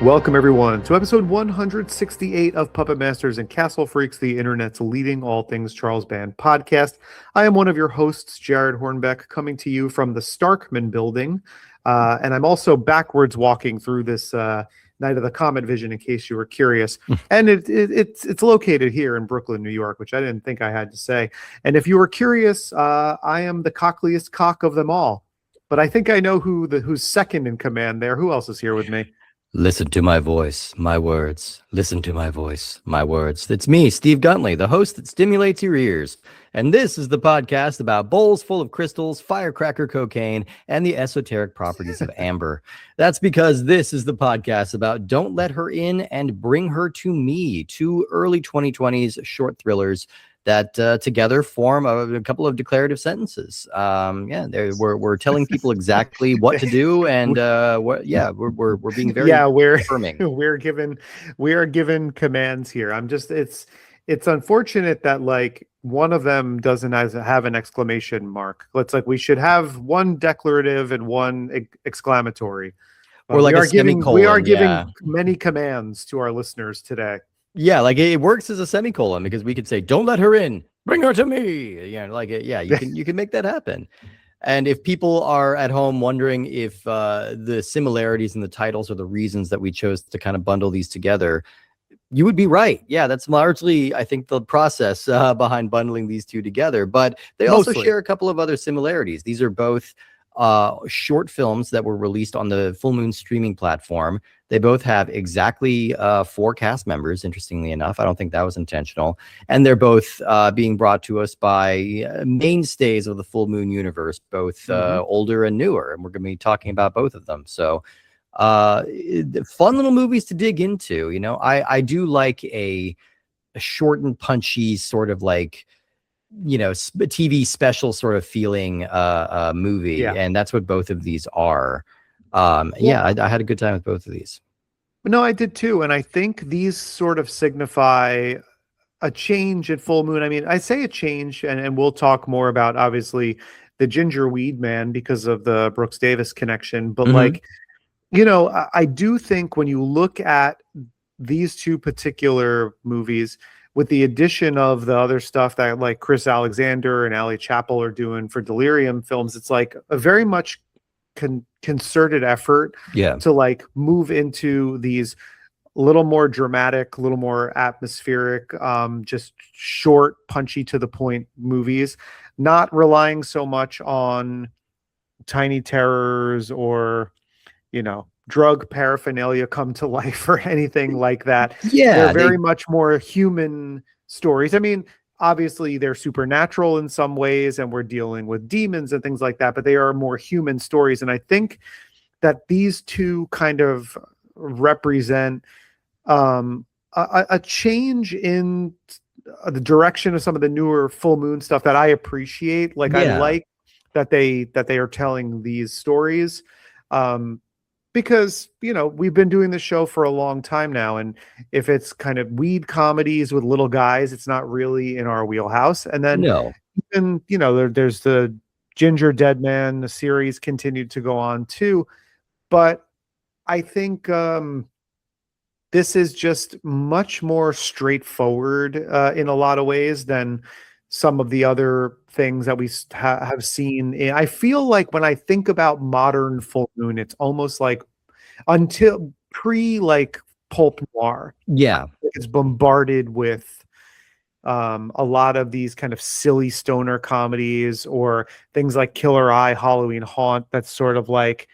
Welcome, everyone, to episode 168 of Puppet Masters and Castle Freaks, the internet's leading all things Charles Band podcast. I am one of your hosts, Jared Hornbeck, coming to you from the Starkman building. And I'm also backwards walking through this Night of the Comet Vision, in case you were curious. And it's located here in Brooklyn, New York, which I didn't think I had to say. And if you were curious, I am the cockliest cock of them all. But I think I know who's second in command there. Who else is here with me? Listen to my voice, my words. Listen to my voice, my words. It's me, Steve Guntley, the host that stimulates your ears. And this is the podcast about bowls full of crystals, firecracker cocaine, and the esoteric properties of amber. That's because this is the podcast about Don't Let Her In and Bring Her to Me, two early 2020s short thrillers that together form a couple of declarative sentences. We're telling people exactly what to do, and we're being very affirming. We are given commands here. It's unfortunate that like one of them doesn't have an exclamation mark. We should have one declarative and one exclamatory. Or like a semicolon. We are giving many commands to our listeners today. Yeah, like it works as a semicolon because we could say, "Don't let her in, bring her to me." You can make that happen. And if people are at home wondering if the similarities in the titles are the reasons that we chose to kind of bundle these together, you would be right. Yeah, that's largely, I think, the process behind bundling these two together. But they also share a couple of other similarities. These are both short films that were released on the Full Moon streaming platform. They both have exactly 4 cast members, interestingly enough. I don't think that was intentional. And they're both being brought to us by mainstays of the Full Moon universe, both older and newer. And we're going to be talking about both of them. So fun little movies to dig into. You know, I do like a short and punchy sort of like, you know, TV special sort of feeling movie. And that's what both of these are. I had a good time with both of these. No, I did too. And I think these sort of signify a change at Full Moon. I mean, I say a change, and we'll talk more about, obviously, the Ginger Weed Man because of the Brooks Davis connection. But like, you know, I do think when you look at these two particular movies, with the addition of the other stuff that like Chris Alexander and Ali Chappell are doing for Delirium Films, it's like a very much concerted effort to like move into these little more dramatic, little more atmospheric, just short, punchy to the point movies, not relying so much on tiny terrors or, you know, drug paraphernalia come to life or anything like that. They're very much more human stories. I mean, obviously they're supernatural in some ways and we're dealing with demons and things like that, but they are more human stories. And I think that these two kind of represent a change in the direction of some of the newer Full Moon stuff that I appreciate. Like I like that they are telling these stories. Because, you know, we've been doing this show for a long time now. And if it's kind of weed comedies with little guys, it's not really in our wheelhouse. And then, even, you know, there's the Ginger Dead Man, the series continued to go on too. But I think this is just much more straightforward in a lot of ways than some of the other things that we have seen. I feel like when I think about modern Full Moon, it's almost like until like pulp noir. It's bombarded with a lot of these kind of silly stoner comedies or things like Killer Eye, Halloween Haunt. That's sort of like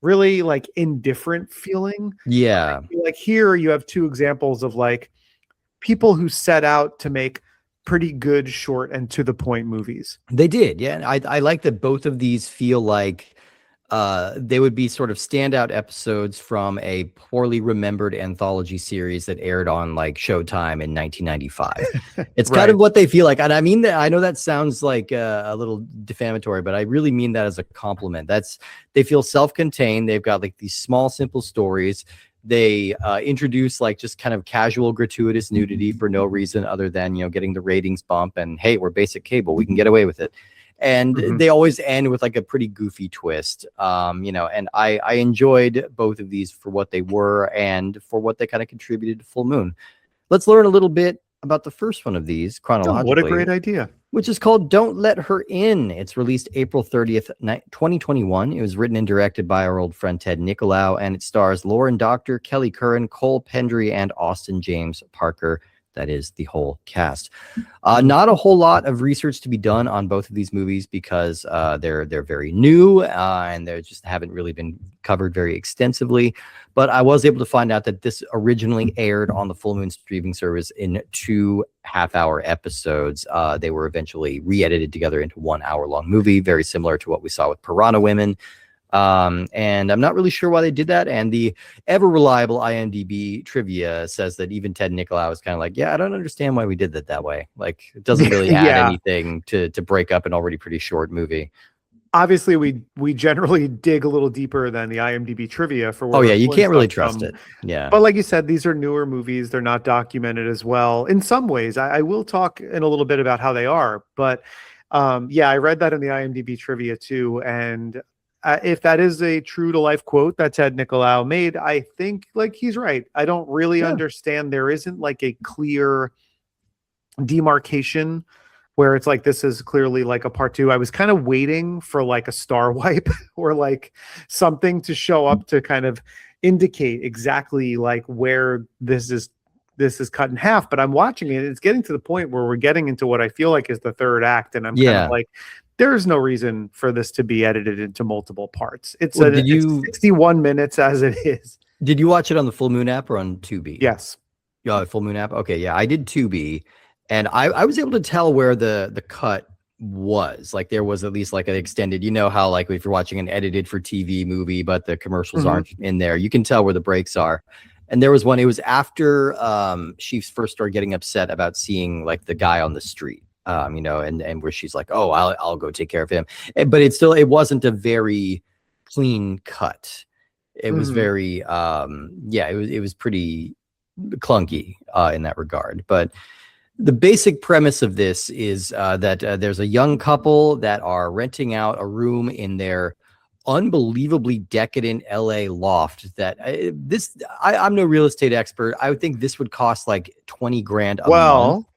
really like indifferent feeling. Like here you have two examples of like people who set out to make pretty good short and to the point movies. They did. I like that both of these feel like they would be sort of standout episodes from a poorly remembered anthology series that aired on like Showtime in 1995. It's kind of what they feel like. And I mean that, I know that sounds like a little defamatory, but I really mean that as a compliment. They feel self-contained. They've got like these small, simple stories. They introduce like just kind of casual, gratuitous nudity for no reason other than, you know, getting the ratings bump and, hey, we're basic cable, we can get away with it. and Mhm. they always end with like a pretty goofy twist. And I enjoyed both of these for what they were and for what they kind of contributed to Full Moon. Let's learn a little bit about the first one of these Oh, what a chronologically, great idea. which is called Don't Let Her In. It's released April 30th, 2021. It was written and directed by our old friend Ted Nicolaou, and it stars Lauren Doctor, Kelly Curran, Cole Pendry, and Austin James Parker. That is the whole cast. Not a whole lot of research to be done on both of these movies because they're very new and they just haven't really been covered very extensively. But I was able to find out that this originally aired on the Full Moon streaming service in 2 half-hour episodes. They were eventually re-edited together into 1 hour-long movie, very similar to what we saw with Piranha Women. And I'm not really sure why they did that. And the ever reliable IMDb trivia says that even Ted Nicolaou is kind of like, yeah, I don't understand why we did that way. Like, it doesn't really add Yeah. anything to break up an already pretty short movie. Obviously, we generally dig a little deeper than the IMDb trivia for where Oh yeah, you when can't really stuff trust come. it. Yeah. But like you said, these are newer movies. They're not documented as well. In some ways, I will talk in a little bit about how they are. But yeah, I read that in the IMDb trivia too. And if that is a true to life quote that Ted Nicolaou made, I think like he's right. I don't really understand. There isn't like a clear demarcation where it's like this is clearly like a part two. I was kind of waiting for like a star wipe or like something to show up to kind of indicate exactly like where this is cut in half. But I'm watching it, it's getting to the point where we're getting into what I feel like is the third act, and I'm kind of like, there's no reason for this to be edited into multiple parts. It's it's 61 minutes as it is. Did you watch it on the Full Moon app or on Tubi? Yes. Yeah, Full Moon app. Okay, yeah, I did Tubi, and I was able to tell where the cut was. Like there was at least like an extended. You know how like if you're watching an edited for TV movie, but the commercials aren't in there, you can tell where the breaks are. And there was one. It was after she first started getting upset about seeing like the guy on the street. And where she's like, oh, I'll go take care of him. But it wasn't a very clean cut. It was very, it was pretty clunky in that regard. But the basic premise of this is that there's a young couple that are renting out a room in their unbelievably decadent LA loft that I'm no real estate expert. I would think this would cost like 20 grand a month.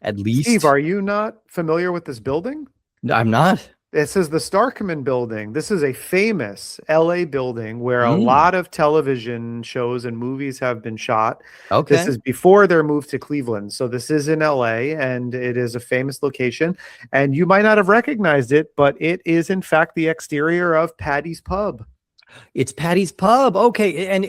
At least. Steve, are you not familiar with this building? No, I'm not. This is the Starkman building. This is a famous LA building where a lot of television shows and movies have been shot. Okay. This is before their move to Cleveland. So this is in LA and it is a famous location. And you might not have recognized it, but it is in fact the exterior of Patty's Pub. It's Patty's Pub. Okay. And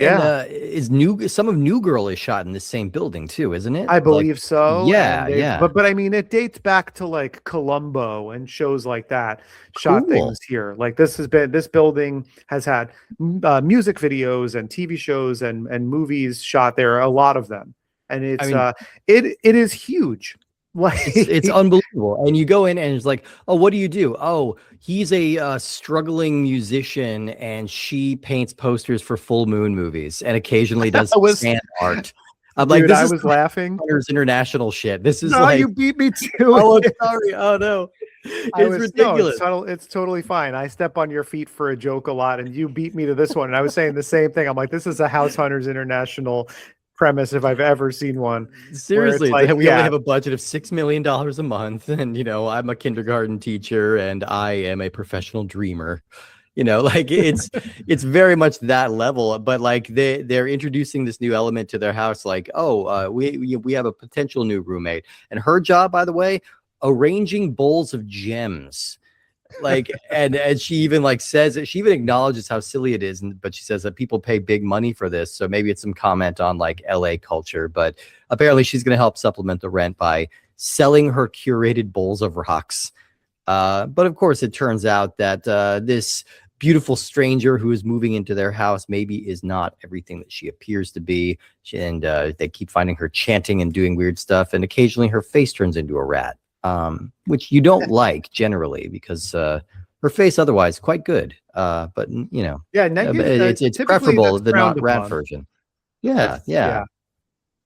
some of New Girl is shot in the same building too, isn't it? I believe so. Yeah. But I mean, it dates back to like Columbo and shows like that shot things here. Like this building has had music videos and TV shows and movies shot there, a lot of them. And it is huge. Like it's unbelievable. And you go in and it's like, oh, what do you do? Oh, he's a struggling musician and she paints posters for Full Moon movies and occasionally does fan art. I'm like, this is laughing. Hunters International shit. This is you beat me too. Oh, I'm sorry. Oh no. It's ridiculous. No, it's totally fine. I step on your feet for a joke a lot and you beat me to this one. And I was saying the same thing. I'm like, this is a House Hunters International premise if I've ever seen one. Seriously, like, we only have a budget of $6 million a month, and I'm a kindergarten teacher, and I am a professional dreamer. Like it's very much that level. But like they're introducing this new element to their house. Like, we have a potential new roommate, and her job, by the way, arranging bowls of gems. Like and she even like says it, she even acknowledges how silly it is, but she says that people pay big money for this, so maybe it's some comment on like LA culture. But apparently she's going to help supplement the rent by selling her curated bowls of rocks. But of course it turns out that this beautiful stranger who is moving into their house maybe is not everything that she appears to be, and they keep finding her chanting and doing weird stuff, and occasionally her face turns into a rat. Which you don't like generally because her face otherwise quite good. But it's preferable the not rat version. Yeah.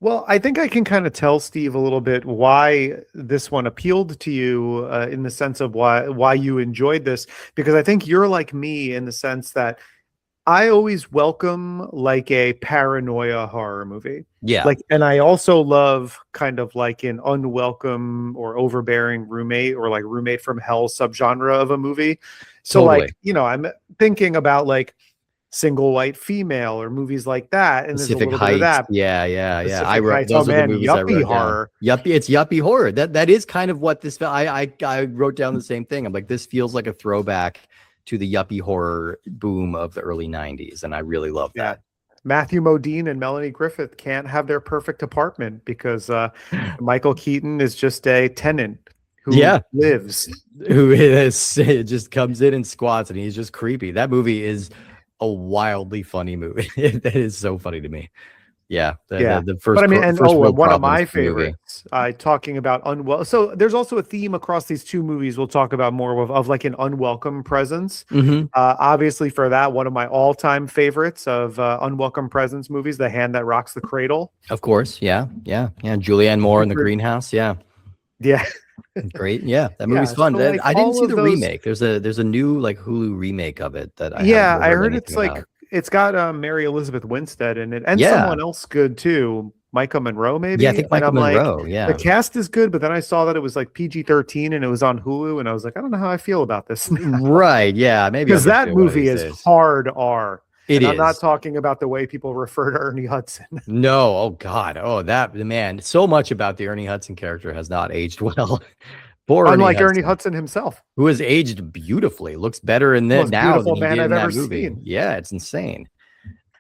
Well, I think I can kind of tell Steve a little bit why this one appealed to you, in the sense of why you enjoyed this, because I think you're like me in the sense that I always welcome like a paranoia horror movie. Yeah, Like, and I also love kind of like an unwelcome or overbearing roommate or like roommate from hell subgenre of a movie. So totally. like, I'm thinking about like Single White Female or movies like that, and there's a Pacific little bit of Heights. that. Yeah, yeah, yeah. I Pacific wrote Heights. Oh those are the man, movies I yuppie wrote down. horror. Yuppie, it's yuppie horror. That is kind of what this. I wrote down the same thing. I'm like, this feels like a throwback to the yuppie horror boom of the early '90s, and I really love Yeah. that. Matthew Modine and Melanie Griffith can't have their perfect apartment because Michael Keaton is just a tenant who Yeah, lives. who is it just comes in and squats, and he's just creepy. That movie is a wildly funny movie. That is so funny to me. Yeah, Yeah. the But I first mean, and first real one of problems my with the movie. favorites, talking about unwell. So there's also a theme across these two movies we'll talk about more of like an unwelcome presence. Hmm. Obviously, for that, one of my all-time favorites of unwelcome presence movies, The Hand That Rocks the Cradle. Of course, yeah, yeah, yeah. Julianne Moore in the Super, greenhouse. Yeah, yeah, great. Yeah, that movie's yeah. fun. So like I didn't all see of the those. remake. There's a new like Hulu remake of it that I haven't Yeah, really I heard heard anything it's like about. it's got Mary Elizabeth Winstead in it and Yeah, someone else good too, Micah Monroe yeah. I maybe. think And Michael I'm like, Monroe. the Yeah, cast is good, but then I saw that it was like PG-13 and it was on Hulu, and I was like, I don't know how I feel about this right. Yeah, maybe I'll because get to that it one of movie these is days. hard R, It and I'm not is. talking about the way people refer to Ernie Hudson. No, oh God, oh that man. So much about the Ernie Hudson character has not aged well. Poor Ernie Unlike Ernie Hudson, Hudson himself, who has aged beautifully, looks better in that most now than beautiful he man did I've in ever that movie. seen. Yeah, it's insane.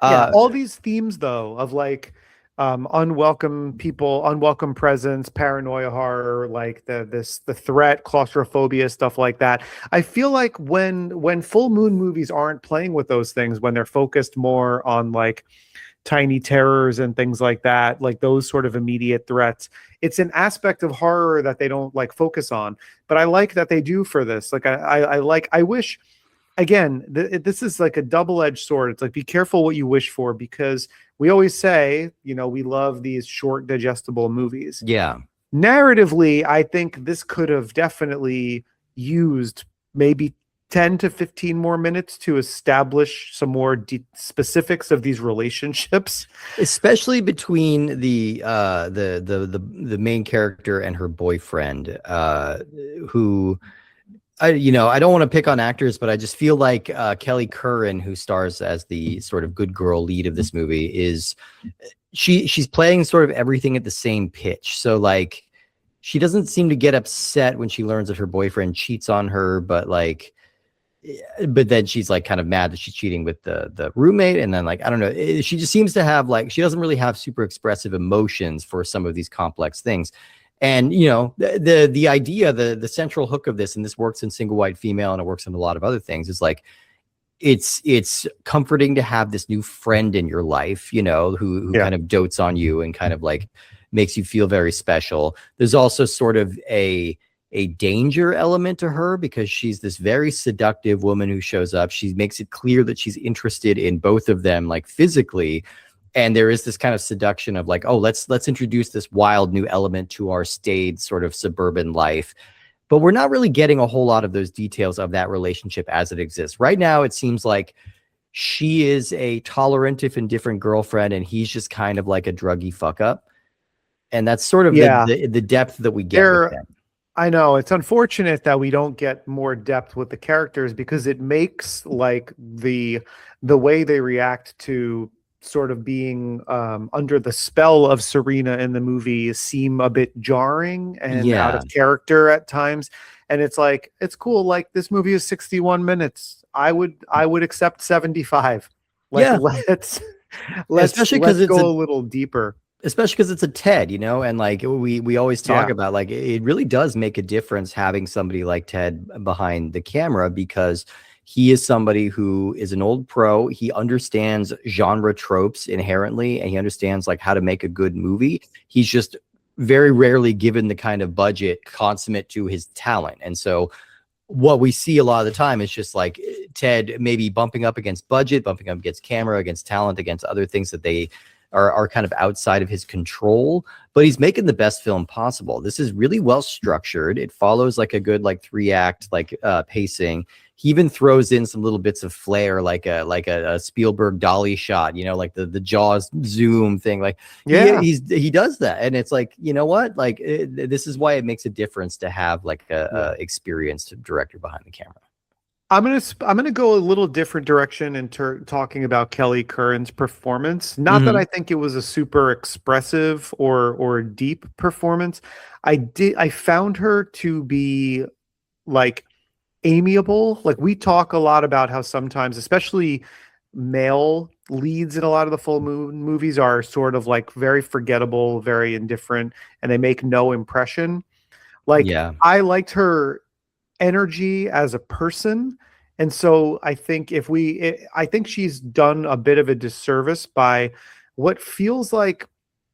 Yeah, Uh, all these themes though of like unwelcome people, unwelcome presence, paranoia horror, like the threat, claustrophobia, stuff like that. I feel like when full moon movies aren't playing with those things, when they're focused more on like tiny terrors and things like that, like those sort of immediate threats, it's an aspect of horror that they don't like focus on. But I like that they do for this. Like I like, I wish, again, this is like a double-edged sword. It's like, be careful what you wish for, because we always say, we love these short digestible movies. yeah. Narratively, I think this could have definitely used maybe 10 to 15 more minutes to establish some more specifics of these relationships. Especially between the main character and her boyfriend, who I don't want to pick on actors, but I just feel like Kelly Curran, who stars as the sort of good girl lead of this movie, she's playing sort of everything at the same pitch. So like she doesn't seem to get upset when she learns that her boyfriend cheats on her, but then she's like kind of mad that she's cheating with the roommate, and then like I don't know, she just seems to have like she doesn't really have super expressive emotions for some of these complex things. And the idea, the central hook of this, and this works in Single White Female and it works in a lot of other things, is like it's comforting to have this new friend in your life, who Yeah. kind of dotes on you and kind of like makes you feel very special. There's also sort of a danger element to her because she's this very seductive woman who shows up. She makes it clear that she's interested in both of them, like physically. And there is this kind of seduction of like, oh, let's introduce this wild new element to our staid sort of suburban life. But we're not really getting a whole lot of those details of that relationship as it exists. Right now, it seems like she is a tolerant if indifferent girlfriend, and he's just kind of like a druggy fuck up. And that's sort of Yeah. the depth that we get with them. I know it's unfortunate that we don't get more depth with the characters, because it makes like the way they react to sort of being under the spell of Serena in the movie seem a bit jarring and out Yeah. of character at times. And it's like, it's cool. Like, this movie is 61 minutes. I would accept 75. Like, Yeah. Especially because let's it's go a little deeper. especially because it's a Ted, and like we always talk Yeah. about, like it really does make a difference having somebody like Ted behind the camera, because he is somebody who is an old pro. He understands genre tropes inherently, and he understands like how to make a good movie. He's just very rarely given the kind of budget consummate to his talent. And so what we see a lot of the time is just like Ted maybe bumping up against budget, bumping up against camera, against talent, against other things that they are kind of outside of his control, but he's making the best film possible. This is really well structured. It follows like a good like 3-act like pacing. He even throws in some little bits of flair, like a Spielberg dolly shot, like the Jaws zoom thing. Like Yeah. he does that, and it's like, you know what, like this is why it makes a difference to have like a experienced director behind the camera. I'm gonna go a little different direction in talking about Kelly Curran's performance. Not that I think it was a super expressive or deep performance. I found her to be like amiable. Like, we talk a lot about how sometimes, especially male leads in a lot of the full moon movies, are sort of like very forgettable, very indifferent, and they make no impression. Like, Yeah. I liked her energy as a person. And so I think I think she's done a bit of a disservice by what feels like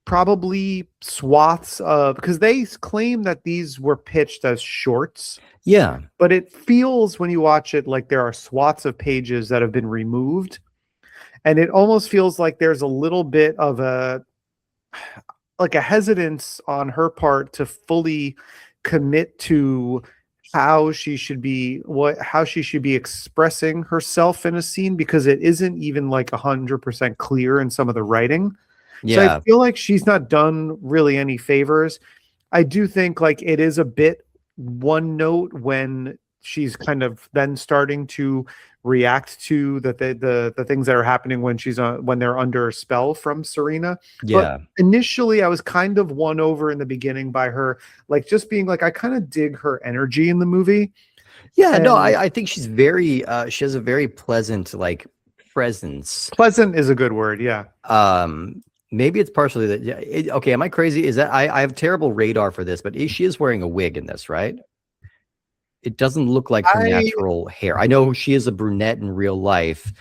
probably swaths of, because they claim that these were pitched as shorts. Yeah. But it feels, when you watch it, like there are swaths of pages that have been removed. And it almost feels like there's a little bit of a hesitance on her part to fully commit to how she should be expressing herself in a scene, because it isn't even like 100% clear in some of the writing. So I feel like she's not done really any favors. I do think like it is a bit one note when she's kind of then starting to react to the things that are happening when they're under a spell from Serena. But initially I was kind of won over in the beginning by her, like, just being like, I kind of dig her energy in the movie. Yeah, no, I think she's very she has a very pleasant like presence. Pleasant is a good word, yeah. Maybe it's partially that. Okay, am I crazy? Is that I have terrible radar for this, but she is wearing a wig in this, right? It doesn't look like her natural hair. I know she is a brunette in real life,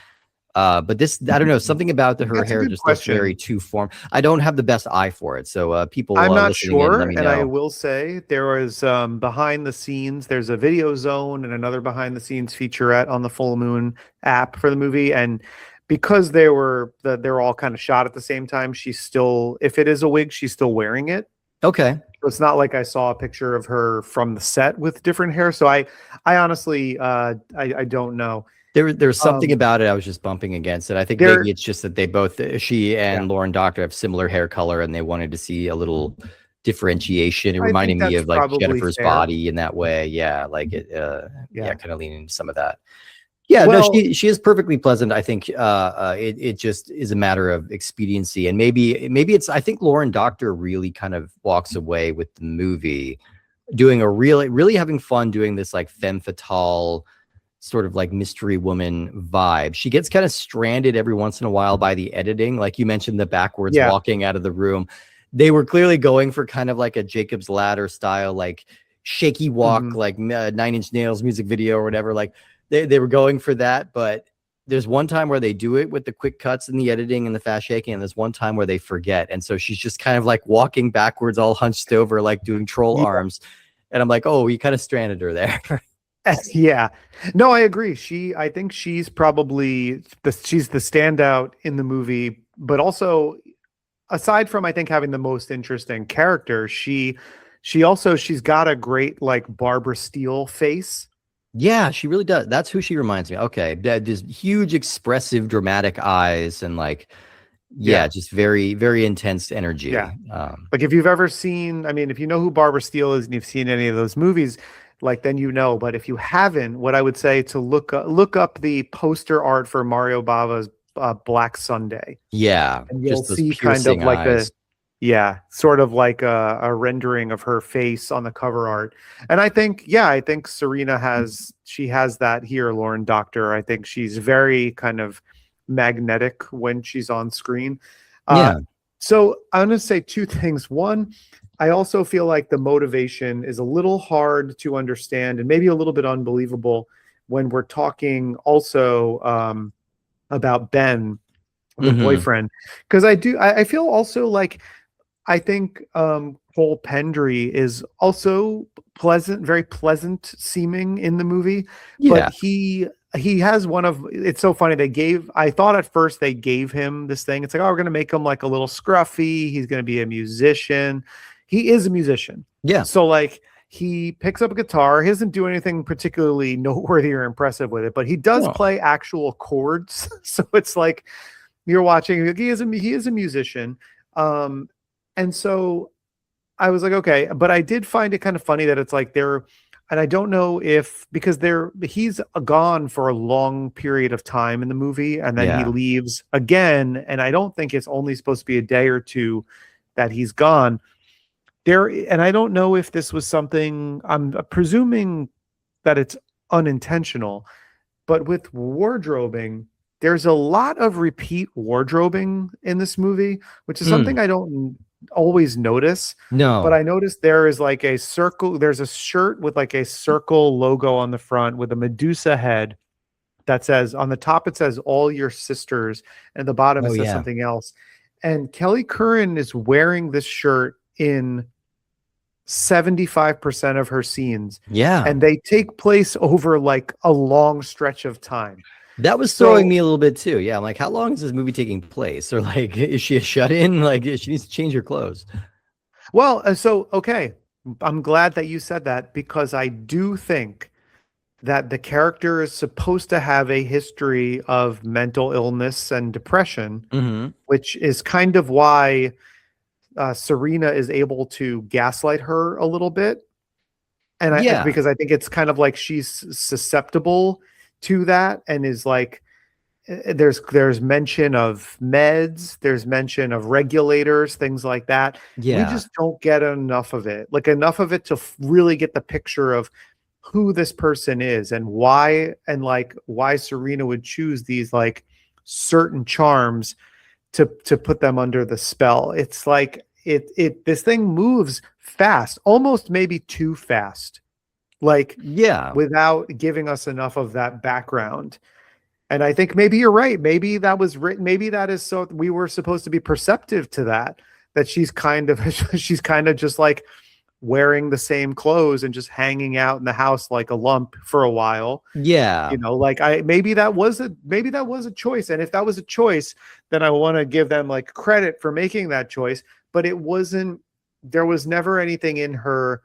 but this, I don't know, something about her hair just looks very too form. I don't have the best eye for it, so people, I'm not listening sure, in, let me know. and I will say there was behind the scenes. There's a video zone and another behind the scenes featurette on the Full Moon app for the movie, and because they're all kind of shot at the same time, she's still, if it is a wig, she's still wearing it. Okay. So it's not like I saw a picture of her from the set with different hair. So I honestly, I don't know. There's something about it I was just bumping against it. I think maybe it's just that they both, she and Lauren Doctor, have similar hair color, and they wanted to see a little differentiation. It reminded me of like Jennifer's body in that way. Yeah, like it. Kind of leaning into some of that. Yeah, well, no, she is perfectly pleasant. I think it just is a matter of expediency, and maybe it's. I think Lauren Doctor really kind of walks away with the movie, doing a really having fun doing this like femme fatale sort of like mystery woman vibe. She gets kind of stranded every once in a while by the editing, like you mentioned, the backwards walking out of the room. They were clearly going for kind of like a Jacob's Ladder style, like shaky walk, like 9 Inch Nails music video or whatever. Like. They were going for that, but there's one time where they do it with the quick cuts and the editing and the fast shaking, and there's one time where they forget, and so she's just kind of like walking backwards, all hunched over, like doing troll arms, and I'm like, oh, you kind of stranded her there. Yeah, no, I agree. I think she's probably she's the standout in the movie, but also, aside from I think having the most interesting character, she's got a great like Barbara Steele face. Yeah, she really does. That's who she reminds me. Okay, this huge, expressive, dramatic eyes, and like, just very, very intense energy. Yeah, like if you've ever seen, I mean, if you know who Barbara Steele is and you've seen any of those movies, like then you know. But if you haven't, what I would say to look up the poster art for Mario Bava's Black Sunday. Yeah, and you'll see kind of like eyes. Sort of like a rendering of her face on the cover art. And I think Serena has that here, Lauren Doctor. I think she's very kind of magnetic when she's on screen. So I'm going to say two things. One, I also feel like the motivation is a little hard to understand and maybe a little bit unbelievable when we're talking also about Ben, the boyfriend. Because I feel also like I think Cole Pendry is also pleasant, very pleasant seeming in the movie, but Yeah. he has one of it's so funny they gave I thought at first they gave him this thing. It's like, oh, we're gonna make him like a little scruffy, he's gonna be a musician. He is a musician. Yeah. So like he picks up a guitar, he doesn't do anything particularly noteworthy or impressive with it, but he does Oh, play actual chords. So it's like you're watching, he is a musician. Um, and so I was like, okay, but I did find it kind of funny that it's like they're, and I don't know if because he's gone for a long period of time in the movie, and then he yeah. leaves again, and I don't think it's only supposed to be a day or two that he's gone there, and I don't know if this was something. I'm presuming that it's unintentional, but with wardrobing, there's a lot of repeat wardrobing in this movie, which is Mm, something I don't always notice. But no. I noticed there is like a circle, there's a shirt with like a circle logo on the front with a Medusa head that says on the top, it says all your sisters, and the bottom it Oh says yeah. something else. And Kelly Curran is wearing this shirt in 75% of her scenes, Yeah. and they take place over like a long stretch of time. That was throwing So, me a little bit too. Yeah, I'm like, how long is this movie taking place? Or like, is she a shut-in? Like, she needs to change her clothes. well, okay. I'm glad that you said that because I do think that the character is supposed to have a history of mental illness and depression, Hmm. which is kind of why Serena is able to gaslight her a little bit. And Yeah. because I think it's kind of like she's susceptible to that and is like, there's mention of meds, there's mention of regulators, things like that. We Yeah. just don't get enough of it, like enough of it to really get the picture of who this person is and why, and like why Serena would choose these like certain charms to put them under the spell. It's like this thing moves fast, almost maybe too fast, like Yeah. without giving us enough of that background. And I think maybe you're right. Maybe that was written. Maybe that is so we were supposed to be perceptive to that. That she's kind of she's kind of just like wearing the same clothes and just hanging out in the house like a lump for a while. Yeah. You know, like I maybe that was a choice. And if that was a choice, then I want to give them like credit for making that choice. But it wasn't. There was never anything in her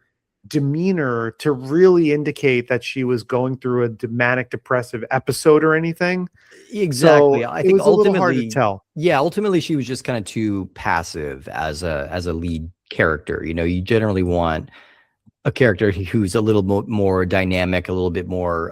demeanor to really indicate that she was going through a manic depressive episode or anything. Exactly. So I it think was a little hard to ultimately, tell. yeah, ultimately she was just kind of too passive as a lead character. You know, you generally want a character who's a little more dynamic, a little bit more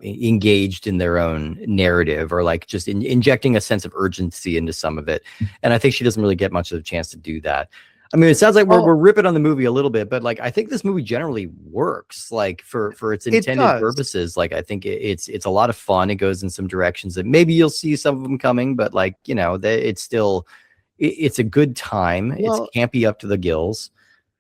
engaged in their own narrative, or like just injecting a sense of urgency into some of it. And I think she doesn't really get much of a chance to do that. I mean, it sounds like we're Well, ripping on the movie a little bit, but like I think this movie generally works, like for its it intended does. purposes. Like I think it's a lot of fun. It goes in some directions that maybe you'll see some of them coming, but like you know, it's still it's a good time. It's Well, campy up to the gills.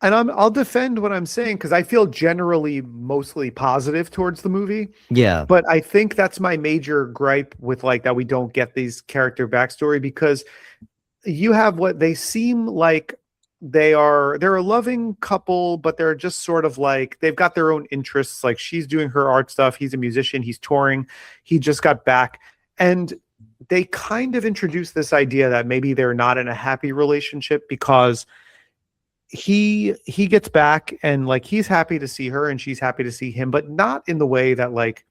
and I'll defend what I'm saying because I feel generally mostly positive towards the movie. Yeah, But I think that's my major gripe with like that we don't get these character backstory because you have what they seem like they're a loving couple, but they're just sort of like they've got their own interests. Like she's doing her art stuff, he's a musician, he's touring, he just got back. And they kind of introduce this idea that maybe they're not in a happy relationship because he gets back and like he's happy to see her and she's happy to see him, but not in the way that like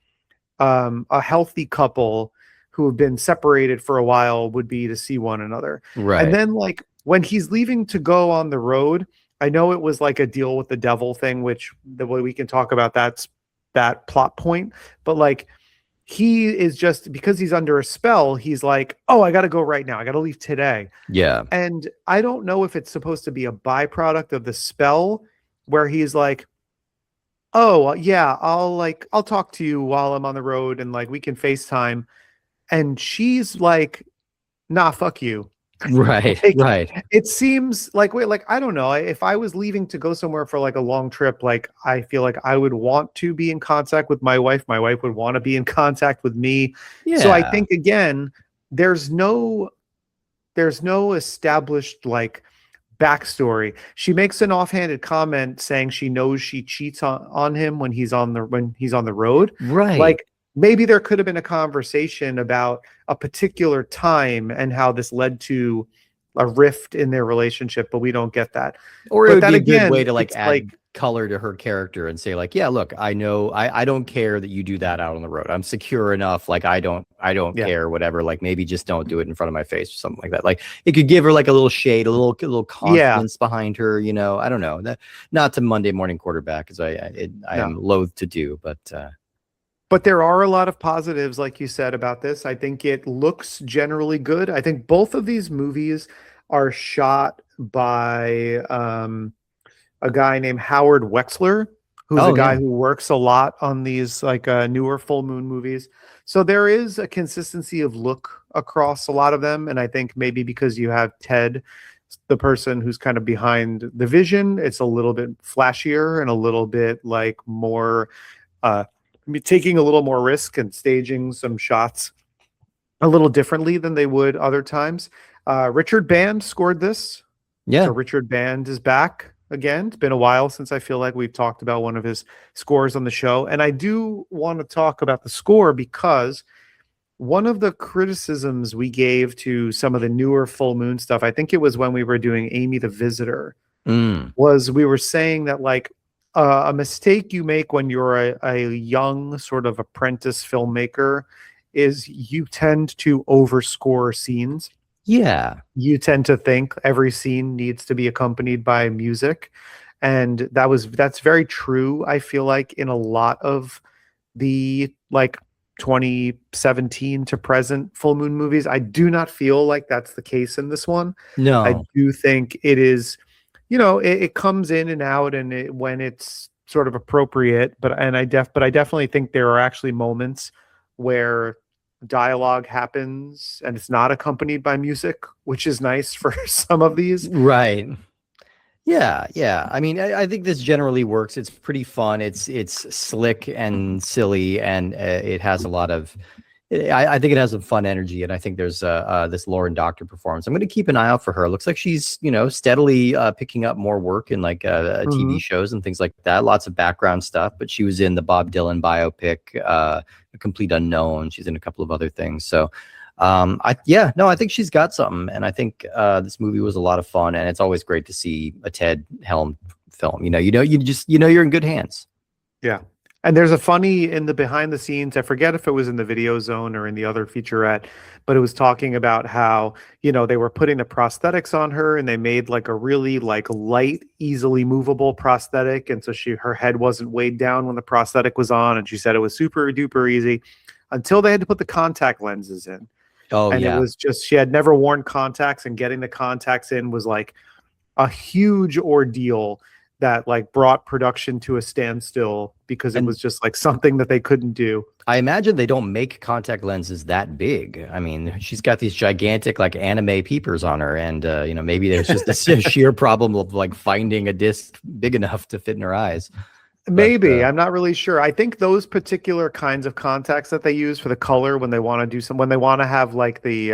a healthy couple who have been separated for a while would be to see one another. And right. then like when he's leaving to go on the road, I know it was like a deal with the devil thing, which the way we can talk about that plot point, but like he is just because he's under a spell, he's like, oh, I got to go right now. I got to leave today. Yeah. And I don't know if it's supposed to be a byproduct of the spell where he's like, oh, yeah, I'll talk to you while I'm on the road and like we can FaceTime. And she's like, nah, fuck you. Right. Like Right. it seems like wait, like I don't know. If I was leaving to go somewhere for like a long trip, like I feel like I would want to be in contact with my wife. My wife would want to be in contact with me. So I Yeah. think again, there's no established like backstory. She makes an offhanded comment saying she knows she cheats on him when he's on the road. Right. Like maybe there could have been a conversation about a particular time and how this led to a rift in their relationship, but we don't get that. Or it But would then be a good way again, to like it's like, add color to her character and say like, yeah, look, I know I don't care that you do that out on the road. I'm secure enough. Like I don't yeah, care, whatever. Like maybe just don't do it in front of my face or something like that. Like it could give her like a little shade, a little yeah, confidence behind her, I don't know. That not to Monday morning quarterback as I no. am loath to do, but But there are a lot of positives, like you said, about this. I think it looks generally good. I think both of these movies are shot by a guy named Howard Wexler, who's a oh guy yeah. who works a lot on these like newer full moon movies. So there is a consistency of look across a lot of them, and I think maybe because you have Ted, the person who's kind of behind the vision, it's a little bit flashier and a little bit like more uh taking a little more risk and staging some shots a little differently than they would other times. Richard Band scored this. So Yeah. Richard Band is back again. It's been a while since I feel like we've talked about one of his scores on the show. And I do want to talk about the score because one of the criticisms we gave to some of the newer full moon stuff, I think it was when we were doing Amy the Visitor, Mm. was we were saying that like a mistake you make when you're a young sort of apprentice filmmaker is you tend to overscore scenes. Yeah. You tend to think every scene needs to be accompanied by music, and that's very true. I feel like in a lot of the like 2017 to present full moon movies, I do not feel like that's the case in this one. I No. do think it is, it comes in and out, and when it's sort of appropriate. But I definitely think there are actually moments where dialogue happens and it's not accompanied by music, which is nice for some of these. Right. Yeah, yeah. I mean, I think this generally works. It's pretty fun. It's slick and silly, and it has a lot of. I think it has some fun energy, and I think there's this Lauren Doctor performance. I'm going to keep an eye out for her. It looks like she's steadily picking up more work in like Mhm. TV shows and things like that. Lots of background stuff, but she was in the Bob Dylan biopic, A Complete Unknown. She's in a couple of other things. So I think she's got something, and I think this movie was a lot of fun, and it's always great to see a Ted Helm film. You're in good hands. Yeah. And there's a funny in the behind the scenes, I forget if it was in the video zone or in the other featurette, but it was talking about how, they were putting the prosthetics on her and they made like a really like light, easily movable prosthetic. And so her head wasn't weighed down when the prosthetic was on. And she said it was super duper easy until they had to put the contact lenses in. Oh And it yeah. was just, she had never worn contacts, and getting the contacts in was like a huge ordeal that like brought production to a standstill because it And was just like something that they couldn't do. I imagine they don't make contact lenses that big. I mean, she's got these gigantic like anime peepers on her, and maybe there's just a sheer problem of like finding a disc big enough to fit in her eyes. But Maybe, I'm not really sure. I think those particular kinds of contacts that they use for the color when they want to when they want to have like the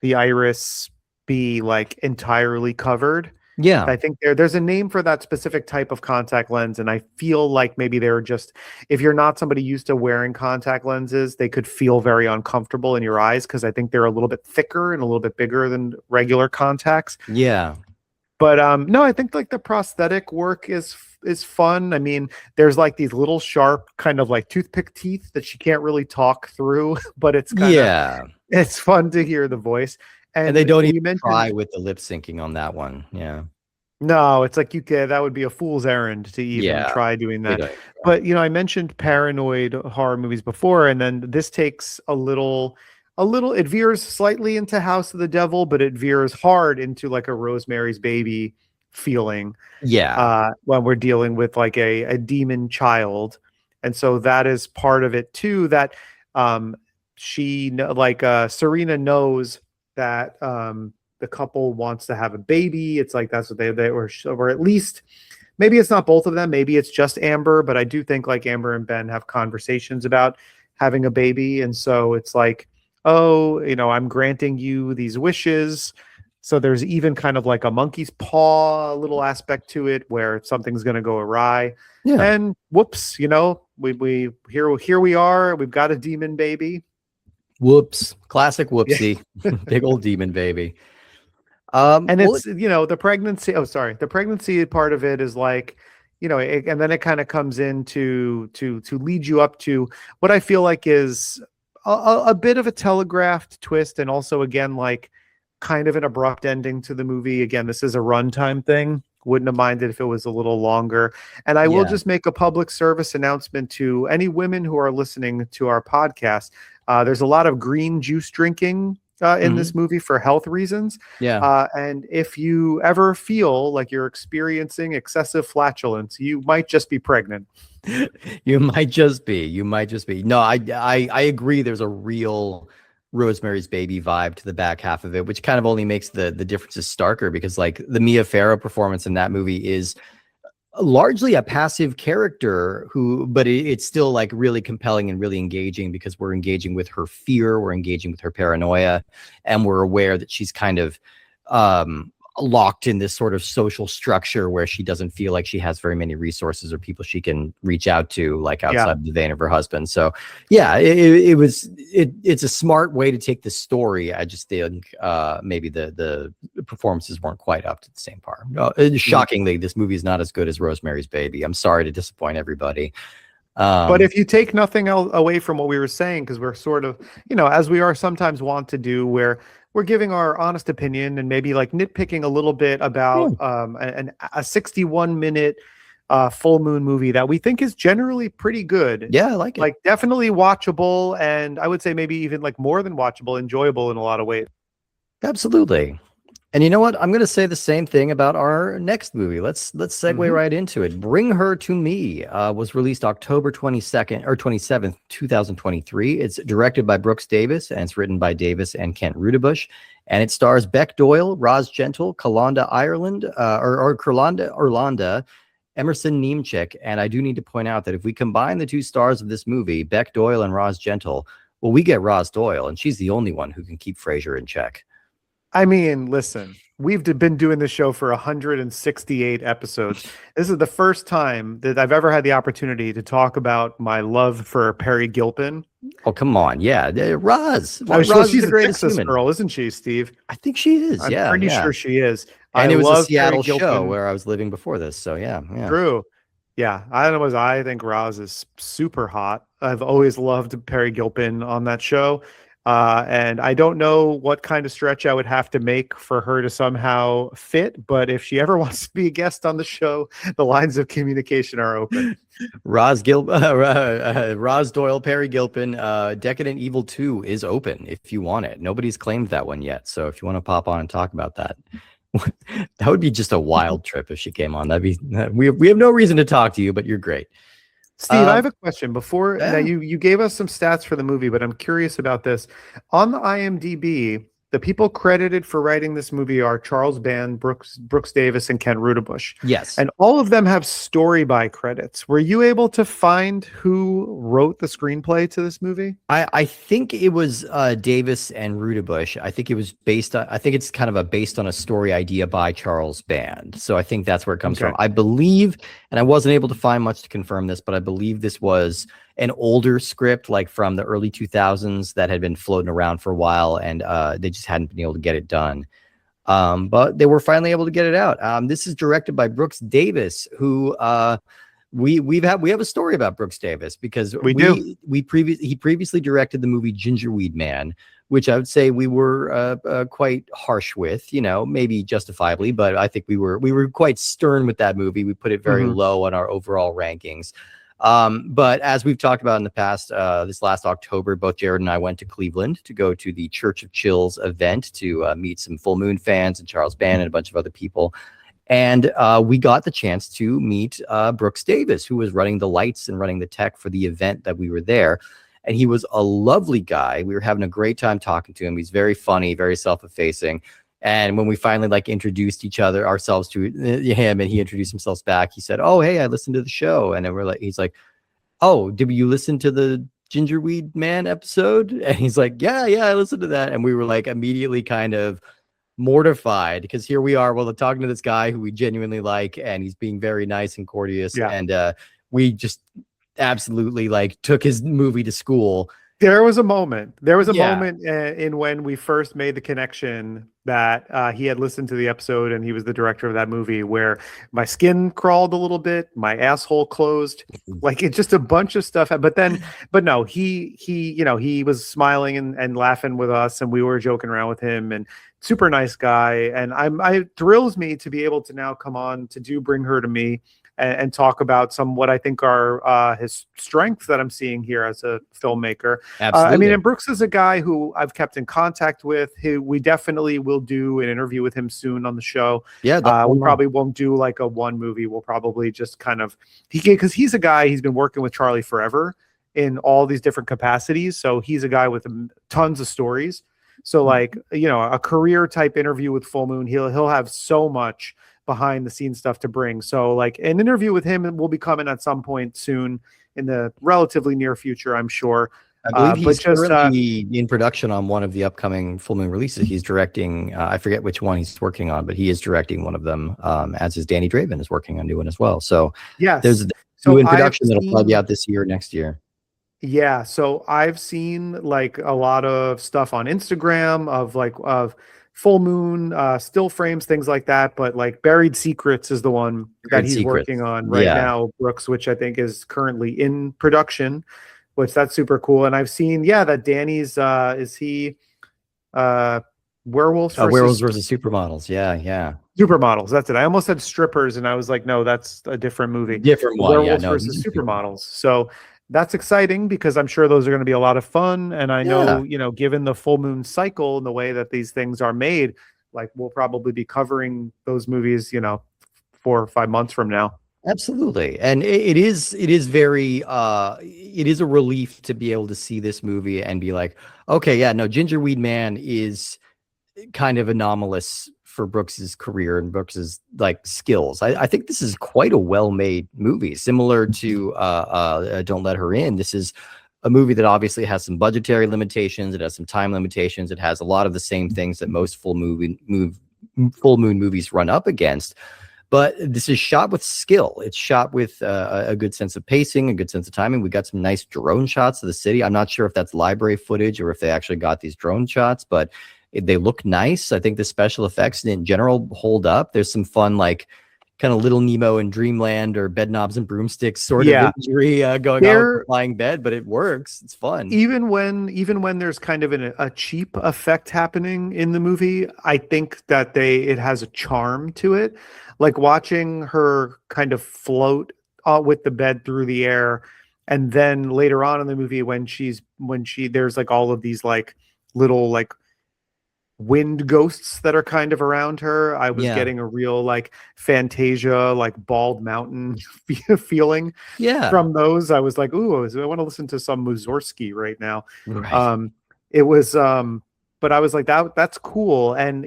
iris be like entirely covered. yeah, I think there's a name for that specific type of contact lens, and I feel like maybe they're just, if you're not somebody used to wearing contact lenses, they could feel very uncomfortable in your eyes because I think they're a little bit thicker and a little bit bigger than regular contacts. yeah, But no, I think like the prosthetic work is fun. I mean, there's like these little sharp kind of like toothpick teeth that she can't really talk through, but yeah. it's fun to hear the voice. And they And don't even we try mentioned, with the lip syncing on that one. Yeah, no, it's like that would be a fool's errand to even yeah. try doing They that. don't. But I mentioned paranoid horror movies before, and then this takes it veers slightly into House of the Devil, but it veers hard into like a Rosemary's Baby feeling Yeah, when we're dealing with like a demon child. And so that is part of it too, that Serena knows that the couple wants to have a baby. It's like that's what they or at least maybe it's not both of them, maybe it's just Amber, but I do think like Amber and Ben have conversations about having a baby. And so it's like, oh, I'm granting you these wishes, So there's even kind of like a monkey's paw little aspect to it where something's going to go awry. Yeah. And whoops, we here we are. We've got a demon baby. Whoops. Classic Yeah. whoopsie. Big old demon baby. And Well, it's, the pregnancy. Oh, sorry. The pregnancy part of it is like, and then it kind of comes in to lead you up to what I feel like is a bit of a telegraphed twist. And also, again, like kind of an abrupt ending to the movie. Again, this is a runtime thing. Wouldn't have minded if it was a little longer. And I will yeah. just make a public service announcement to any women who are listening to our podcast. There's a lot of green juice drinking in this movie for health reasons. Yeah. And if you ever feel like you're experiencing excessive flatulence, you might just be pregnant. You might just be. You might just be. No, I agree. There's a real Rosemary's Baby vibe to the back half of it, which kind of only makes the differences starker because like the Mia Farrow performance in that movie is largely a passive character but it's still like really compelling and really engaging because we're engaging with her fear, we're engaging with her paranoia, and we're aware that she's kind of locked in this sort of social structure where she doesn't feel like she has very many resources or people she can reach out to like outside the vein of her husband. So yeah, it's a smart way to take the story. I just think maybe the performances weren't quite up to the same par. Shockingly, this movie is not as good as Rosemary's Baby. I'm sorry to disappoint everybody. But if you take nothing away from what we were saying, because we're sort of, as we are sometimes want to do, where we're giving our honest opinion and maybe like nitpicking a little bit about a 61-minute full moon movie that we think is generally pretty good. Yeah, I like it. Like definitely watchable, and I would say maybe even like more than watchable, enjoyable in a lot of ways. Absolutely. And you know what? I'm going to say the same thing about our next movie. Let's segue right into it. Bring Her to Me was released October 22nd or 27th, 2023. It's directed by Brooks Davis and it's written by Davis and Kent Rudebush. And it stars Beck Doyle, Roz Gentle, Kalonda Ireland, or Kurlanda Orlanda, Emerson Niemczyk. And I do need to point out that if we combine the two stars of this movie, Beck Doyle and Roz Gentle, well, we get Roz Doyle, and she's the only one who can keep Frasier in check. I mean, listen, we've been doing this show for 168 episodes. This is the first time that I've ever had the opportunity to talk about my love for Perry Gilpin. Oh, come on. Yeah. Roz. She's a Texas girl, isn't she, Steve? I think she is. I'm pretty sure she is. And it was a Seattle show where I was living before this. So, yeah. True. Yeah. I think Roz is super hot. I've always loved Perry Gilpin on that show. And I don't know what kind of stretch I would have to make for her to somehow fit, but if she ever wants to be a guest on the show, the lines of communication are open. Roz Doyle, Perry Gilpin, Decadent Evil 2 is open if you want it. Nobody's claimed that one yet. So if you want to pop on and talk about that, that would be just a wild trip if she came on. That'd be, we have no reason to talk to you, but you're great. Steve, I have a question. Before you gave us some stats for the movie, but I'm curious about this. On the IMDb, the people credited for writing this movie are Charles Band, Brooks Davis, and Ken Rudebush. Yes. And all of them have story by credits. Were you able to find who wrote the screenplay to this movie? I think it was Davis and Rudebush. I think it was I think it's kind of based on a story idea by Charles Band. So I think that's where it comes from. I believe, and I wasn't able to find much to confirm this, but I believe this was an older script, like from the early 2000s that had been floating around for a while, and they just hadn't been able to get it done. But they were finally able to get it out. This is directed by Brooks Davis, who we have a story about Brooks Davis because he previously directed the movie Gingerweed Man, which I would say we were quite harsh with, maybe justifiably, but I think we were quite stern with that movie. We put it very low on our overall rankings. But as we've talked about in the past, this last October, both Jared and I went to Cleveland to go to the Church of Chills event to meet some Full Moon fans and Charles Band and a bunch of other people. And we got the chance to meet Brooks Davis, who was running the lights and running the tech for the event that we were there. And he was a lovely guy. We were having a great time talking to him. He's very funny, very self-effacing. And when we finally introduced ourselves to him, and he introduced himself back, he said, "Oh, hey, I listened to the show." And then he's like, "Oh, did you listen to the Gingerweed Man episode?" And he's like, yeah, I listened to that. And we were immediately kind of mortified because here we are, well, talking to this guy who we genuinely like, and he's being very nice and courteous, Yeah. and we just absolutely like took his movie to school. There was a moment. There was a Yeah. moment in when we first made the connection that he had listened to the episode and he was the director of that movie, where my skin crawled a little bit, my asshole closed, like it's just a bunch of stuff. But no, he was smiling and laughing with us, and we were joking around with him, and super nice guy. And I thrills me to be able to now come on to do Bring Her to Me and talk about some what I think are his strengths that I'm seeing here as a filmmaker. Absolutely. I mean, and Brooks is a guy who I've kept in contact with. Who we definitely will do an interview with him soon on the show. Yeah, we probably won't do like a one movie. We'll probably just kind of because he's a guy. He's been working with Charlie forever in all these different capacities. So he's a guy with tons of stories. So like a career type interview with Full Moon, he'll have so much behind the scenes stuff to bring. So like an interview with him will be coming at some point soon in the relatively near future, I'm sure. I believe he's currently in production on one of the upcoming Full Moon releases. He's directing, I forget which one he's working on, but he is directing one of them, as is Danny Draven is working on doing as well. So yes, there's two in production that'll probably be out this year, next year. Yeah, so I've seen like a lot of stuff on Instagram of Full Moon, still frames, things like that. But like Buried Secrets is the one that he's working on right now, Brooks, which I think is currently in production, which that's super cool. And I've seen, that Danny's is he Werewolves versus Supermodels. Yeah. Supermodels, that's it. I almost said strippers, and I was like, no, that's a different movie. Different one. Werewolves versus Supermodels. So that's exciting because I'm sure those are going to be a lot of fun. And I know, given the Full Moon cycle and the way that these things are made, like we'll probably be covering those movies, 4 or 5 months from now. Absolutely. And it is very, it is a relief to be able to see this movie and be like, okay, Gingerweed Man is kind of anomalous for Brooks's career and Brooks's like skills. I think this is quite a well-made movie, similar to Don't Let Her In. This is a movie that obviously has some budgetary limitations. It has some time limitations. It has a lot of the same things that most Full Moon movies run up against. But this is shot with skill. It's shot with a good sense of pacing, a good sense of timing. We got some nice drone shots of the city. I'm not sure if that's library footage or if they actually got these drone shots, but they look nice. I think the special effects in general hold up. There's some fun, like kind of Little Nemo and Dreamland or Bedknobs and Broomsticks sort of imagery going on with the flying bed, but it works. It's fun. Even when there's kind of a cheap effect happening in the movie, I think that it has a charm to it. Like watching her kind of float with the bed through the air, and then later on in the movie when there's like all of these like little like wind ghosts that are kind of around her. I was getting a real like Fantasia, like Bald Mountain feeling from those. I was like, ooh, I want to listen to some Mussorgsky right now. Right. It was but I was like, that's cool. And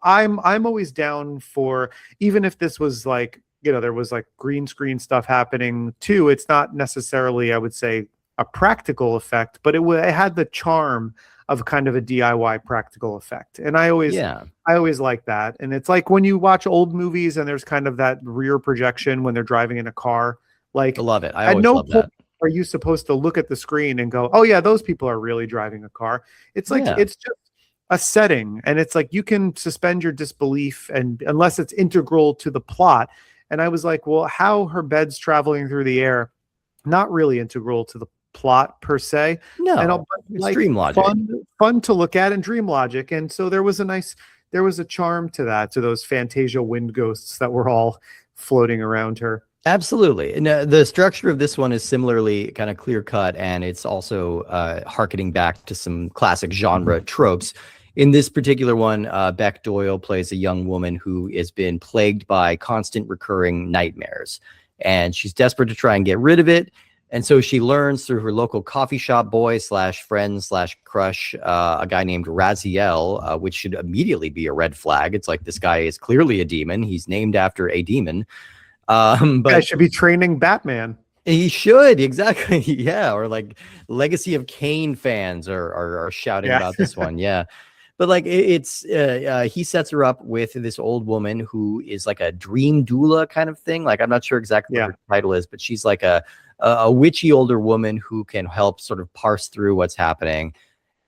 I'm always down for, even if this was like, there was like green screen stuff happening too. It's not necessarily, I would say, a practical effect, but it had the charm of kind of a DIY practical effect. And I always like that. And it's like when you watch old movies and there's kind of that rear projection when they're driving in a car, like I love it. I always love that. Are you supposed to look at the screen and go, oh yeah, those people are really driving a car? It's like, it's just a setting. And it's like, you can suspend your disbelief and unless it's integral to the plot. And I was like, well, how her bed's traveling through the air, not really integral to the plot per se. No, and it's dream logic. Fun to look at and dream logic. And so there was a charm to that, to those Fantasia wind ghosts that were all floating around her. Absolutely. And the structure of this one is similarly kind of clear cut, and it's also harkening back to some classic genre tropes. In this particular one, Beck Doyle plays a young woman who has been plagued by constant recurring nightmares, and she's desperate to try and get rid of it. And so she learns through her local coffee shop boy / friend / crush, a guy named Raziel, which should immediately be a red flag. It's like, this guy is clearly a demon. He's named after a demon. But I should be training Batman. He should, exactly. Yeah. Or like Legacy of Kain fans are shouting about this one. Yeah. But like he sets her up with this old woman who is like a dream doula kind of thing. Like I'm not sure exactly what Yeah. her title is, but she's like a witchy older woman who can help sort of parse through what's happening.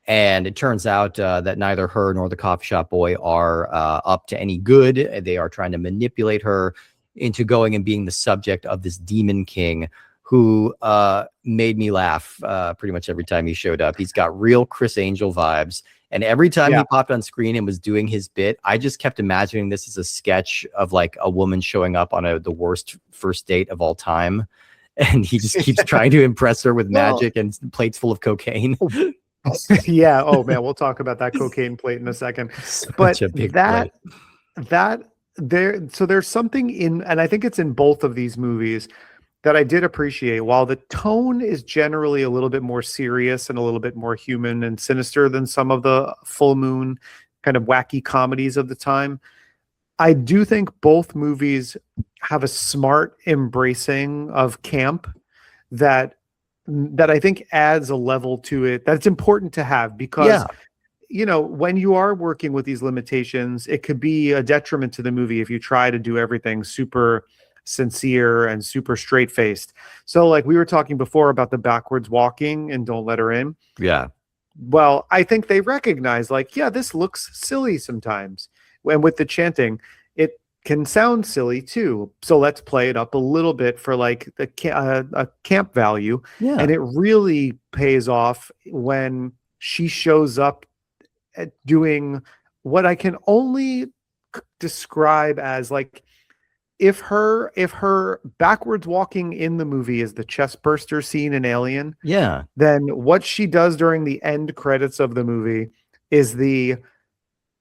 And it turns out that neither her nor the coffee shop boy are up to any good. They are trying to manipulate her into going and being the subject of this demon king who made me laugh pretty much every time he showed up. He's got real Chris Angel vibes. And every time he popped on screen and was doing his bit, I just kept imagining this as a sketch of like a woman showing up on the worst first date of all time. And he just keeps trying to impress her with magic and plates full of cocaine. Yeah. Oh man, we'll talk about that cocaine plate in a second. But there's something in, and I think it's in both of these movies that I did appreciate. While the tone is generally a little bit more serious and a little bit more human and sinister than some of the full moon kind of wacky comedies of the time, I do think both movies have a smart embracing of camp that I think adds a level to it that's important to have, because you know, when you are working with these limitations, it could be a detriment to the movie if you try to do everything super sincere and super straight faced. So like we were talking before about the backwards walking and Don't Let Her In. Yeah. Well, I think they recognize like, yeah, this looks silly sometimes. And with the chanting, it can sound silly too. So let's play it up a little bit for like a camp value. Yeah. And it really pays off when she shows up at doing what I can only describe as like, if her backwards walking in the movie is the chest burster scene in Alien, then what she does during the end credits of the movie is the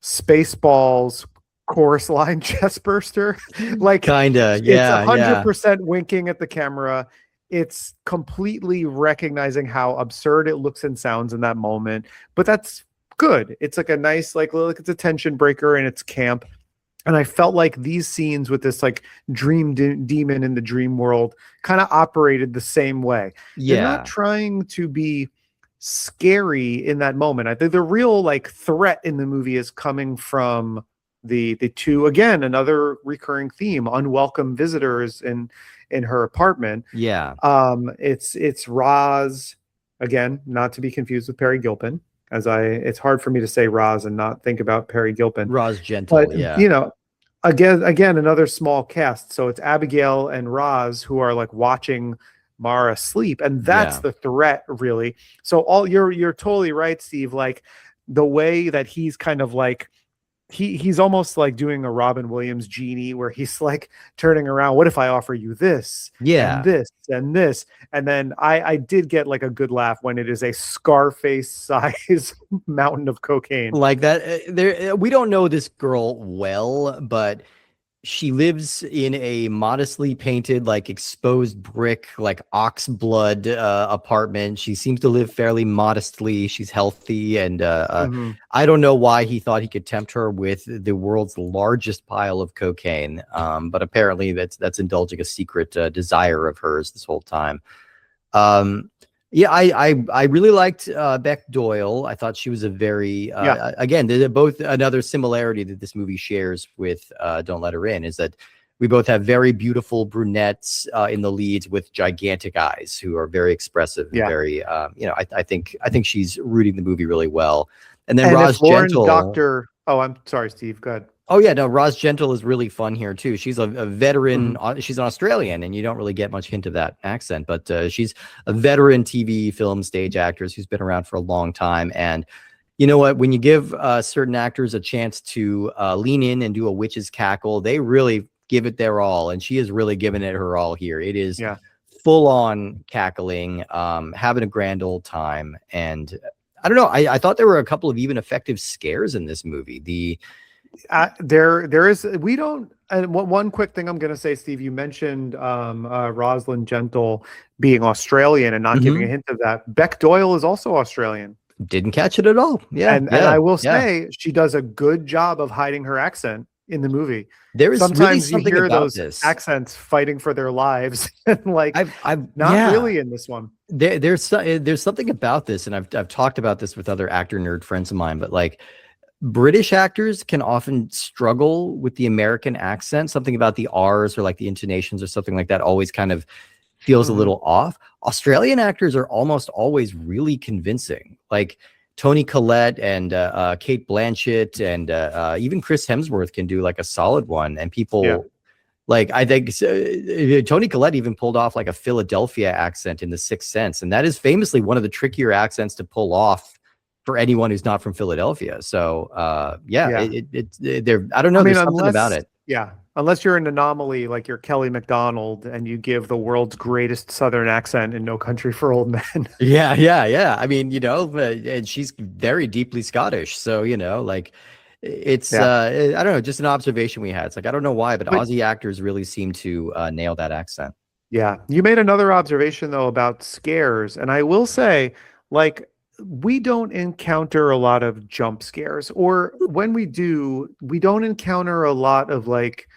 Spaceballs chorus line chest burster. Like kinda, it's 100% winking at the camera. It's completely recognizing how absurd it looks and sounds in that moment, but that's good. It's like a nice, like it's a tension breaker and it's camp. And I felt like these scenes with this like dream demon in the dream world kind of operated the same way. They're not trying to be scary in that moment. I think the real like threat in the movie is coming from the two, again, another recurring theme, unwelcome visitors in her apartment. It's Roz, again, not to be confused with Perry Gilpin, it's hard for me to say Roz and not think about Perry Gilpin. Roz Gentle, but, you know, again, another small cast. So it's Abigail and Roz who are like watching Mara sleep, and that's the threat, really. So you're totally right, Steve. Like the way that he's kind of like he's almost like doing a Robin Williams genie, where he's like turning around. What if I offer you this? And this and this? And then I did get like a good laugh when it is a Scarface size mountain of cocaine. Like that. We don't know this girl well, but she lives in a modestly painted, like exposed brick, like ox blood apartment. She seems to live fairly modestly. She's healthy. And I don't know why he thought he could tempt her with the world's largest pile of cocaine. But apparently that's indulging a secret desire of hers this whole time. I really liked Beck Doyle. I thought she was a very again, they're both another similarity that this movie shares with Don't Let Her In is that we both have very beautiful brunettes in the leads with gigantic eyes who are very expressive and very I think she's rooting the movie really well. And then Roz Gentle. I'm sorry, Steve, go ahead. Oh yeah, no, Roz Gentle is really fun here too. She's a veteran. She's an Australian, and you don't really get much hint of that accent, but she's a veteran TV, film, stage actress who's been around for a long time. And you know what? When you give certain actors a chance to lean in and do a witch's cackle, they really give it their all, and she has really given it her all here. It is full on cackling, having a grand old time, and I don't know. I thought there were a couple of even effective scares in this movie. There is, we don't, and one quick thing I'm going to say, Steve, you mentioned Rosalind Gentle being Australian and not giving a hint of that. Beck Doyle is also Australian. Didn't catch it at all. And I will say she does a good job of hiding her accent in the movie. There is sometimes really you hear about those accents fighting for their lives, and like I've not really in this one. There's something about this, and I've talked about this with other actor nerd friends of mine, but like British actors can often struggle with the American accent. Something about the R's or like the intonations or something like that always kind of feels a Mhm. little off. Australian actors are almost always really convincing. Like Toni Collette and Kate Blanchett and even Chris Hemsworth can do like a solid one. And Yeah. people like, I think Toni Collette even pulled off like a Philadelphia accent in The Sixth Sense. And that is famously one of the trickier accents to pull off for anyone who's not from Philadelphia. So yeah, Yeah. there, I don't I know. mean, There's something about unless, it. yeah, unless you're an anomaly like you're Kelly McDonald and you give the world's greatest Southern accent in No Country for Old Men. Yeah, yeah, yeah. I mean, and she's very deeply Scottish. So, like it's Yeah. I don't know, just an observation we had. It's like I don't know why, but But Aussie actors really seem to nail that accent. yeah, you made another observation though about scares, and I will say, like, we don't encounter a lot of jump scares, or when we do, we don't encounter a lot of like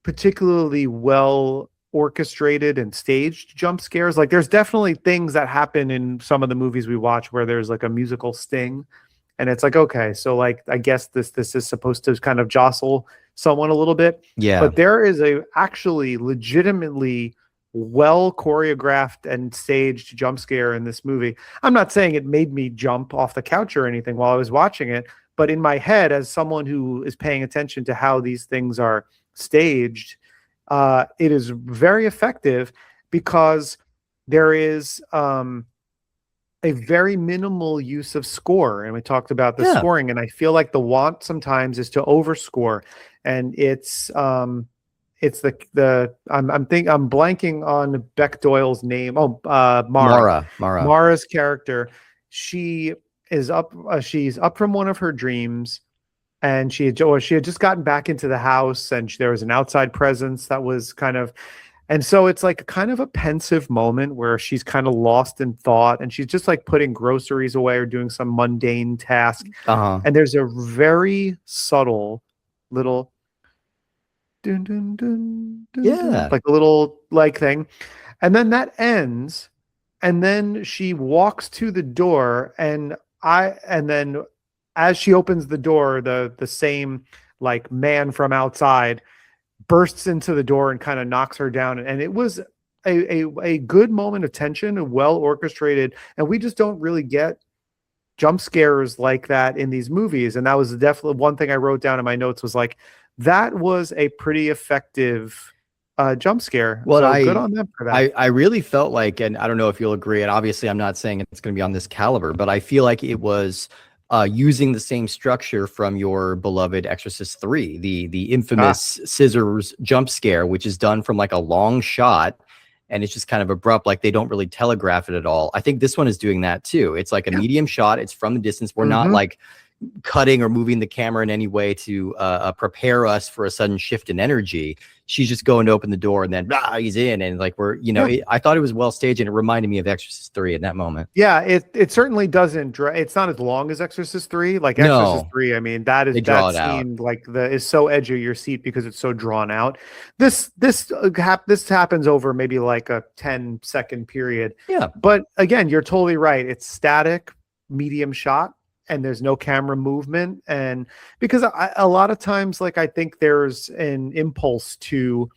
particularly well orchestrated and staged jump scares. Like, there's definitely things that happen in some of the movies we watch where there's like a musical sting, and it's like, okay, so like I guess this is supposed to kind of jostle someone a little bit, Yeah. but there is a actually legitimately well choreographed and staged jump scare in this movie. I'm not saying it made me jump off the couch or anything while I was watching it, but in my head, as someone who is paying attention to how these things are staged, it is very effective because there is a very minimal use of score. And we talked about the Yeah. scoring, and I feel like the want sometimes is to overscore. And it's I'm blanking on Beck Doyle's name. Oh, Mara. Mara. Mara's character. She is up. She's up from one of her dreams, and she had just gotten back into the house, and there was an outside presence that was kind of, and so it's like kind of a pensive moment where she's kind of lost in thought, and she's just like putting groceries away or doing some mundane task, Uh-huh. and there's a very subtle little dun, dun, dun, dun, dun, Yeah. like a little like thing, and then that ends, and then she walks to the door, and then as she opens the door, the same like man from outside bursts into the door and kind of knocks her down. And it was a good moment of tension, well orchestrated, and we just don't really get jump scares like that in these movies. And that was definitely one thing I wrote down in my notes, was like, that was a pretty effective jump scare. Well, So good on them for that. I really felt like, and I don't know if you'll agree, and obviously I'm not saying it's going to be on this caliber, but I feel like it was using the same structure from your beloved Exorcist 3, the infamous scissors jump scare, which is done from like a long shot, and it's just kind of abrupt, like they don't really telegraph it at all. I think this one is doing that too. It's like a medium shot. It's from the distance. We're not like cutting or moving the camera in any way to prepare us for a sudden shift in energy. She's just going to open the door, and then he's in, and like we're, I thought it was well staged, and it reminded me of Exorcist 3 in that moment. Yeah, it certainly doesn't. It's not as long as Exorcist 3. Like Exorcist 3, I mean, that scene like is so edge of your seat because it's so drawn out. This happens over maybe like a 10-second period. Yeah, but again, you're totally right. It's static, medium shot, and there's no camera movement. And because a lot of times, like, I think there's an impulse to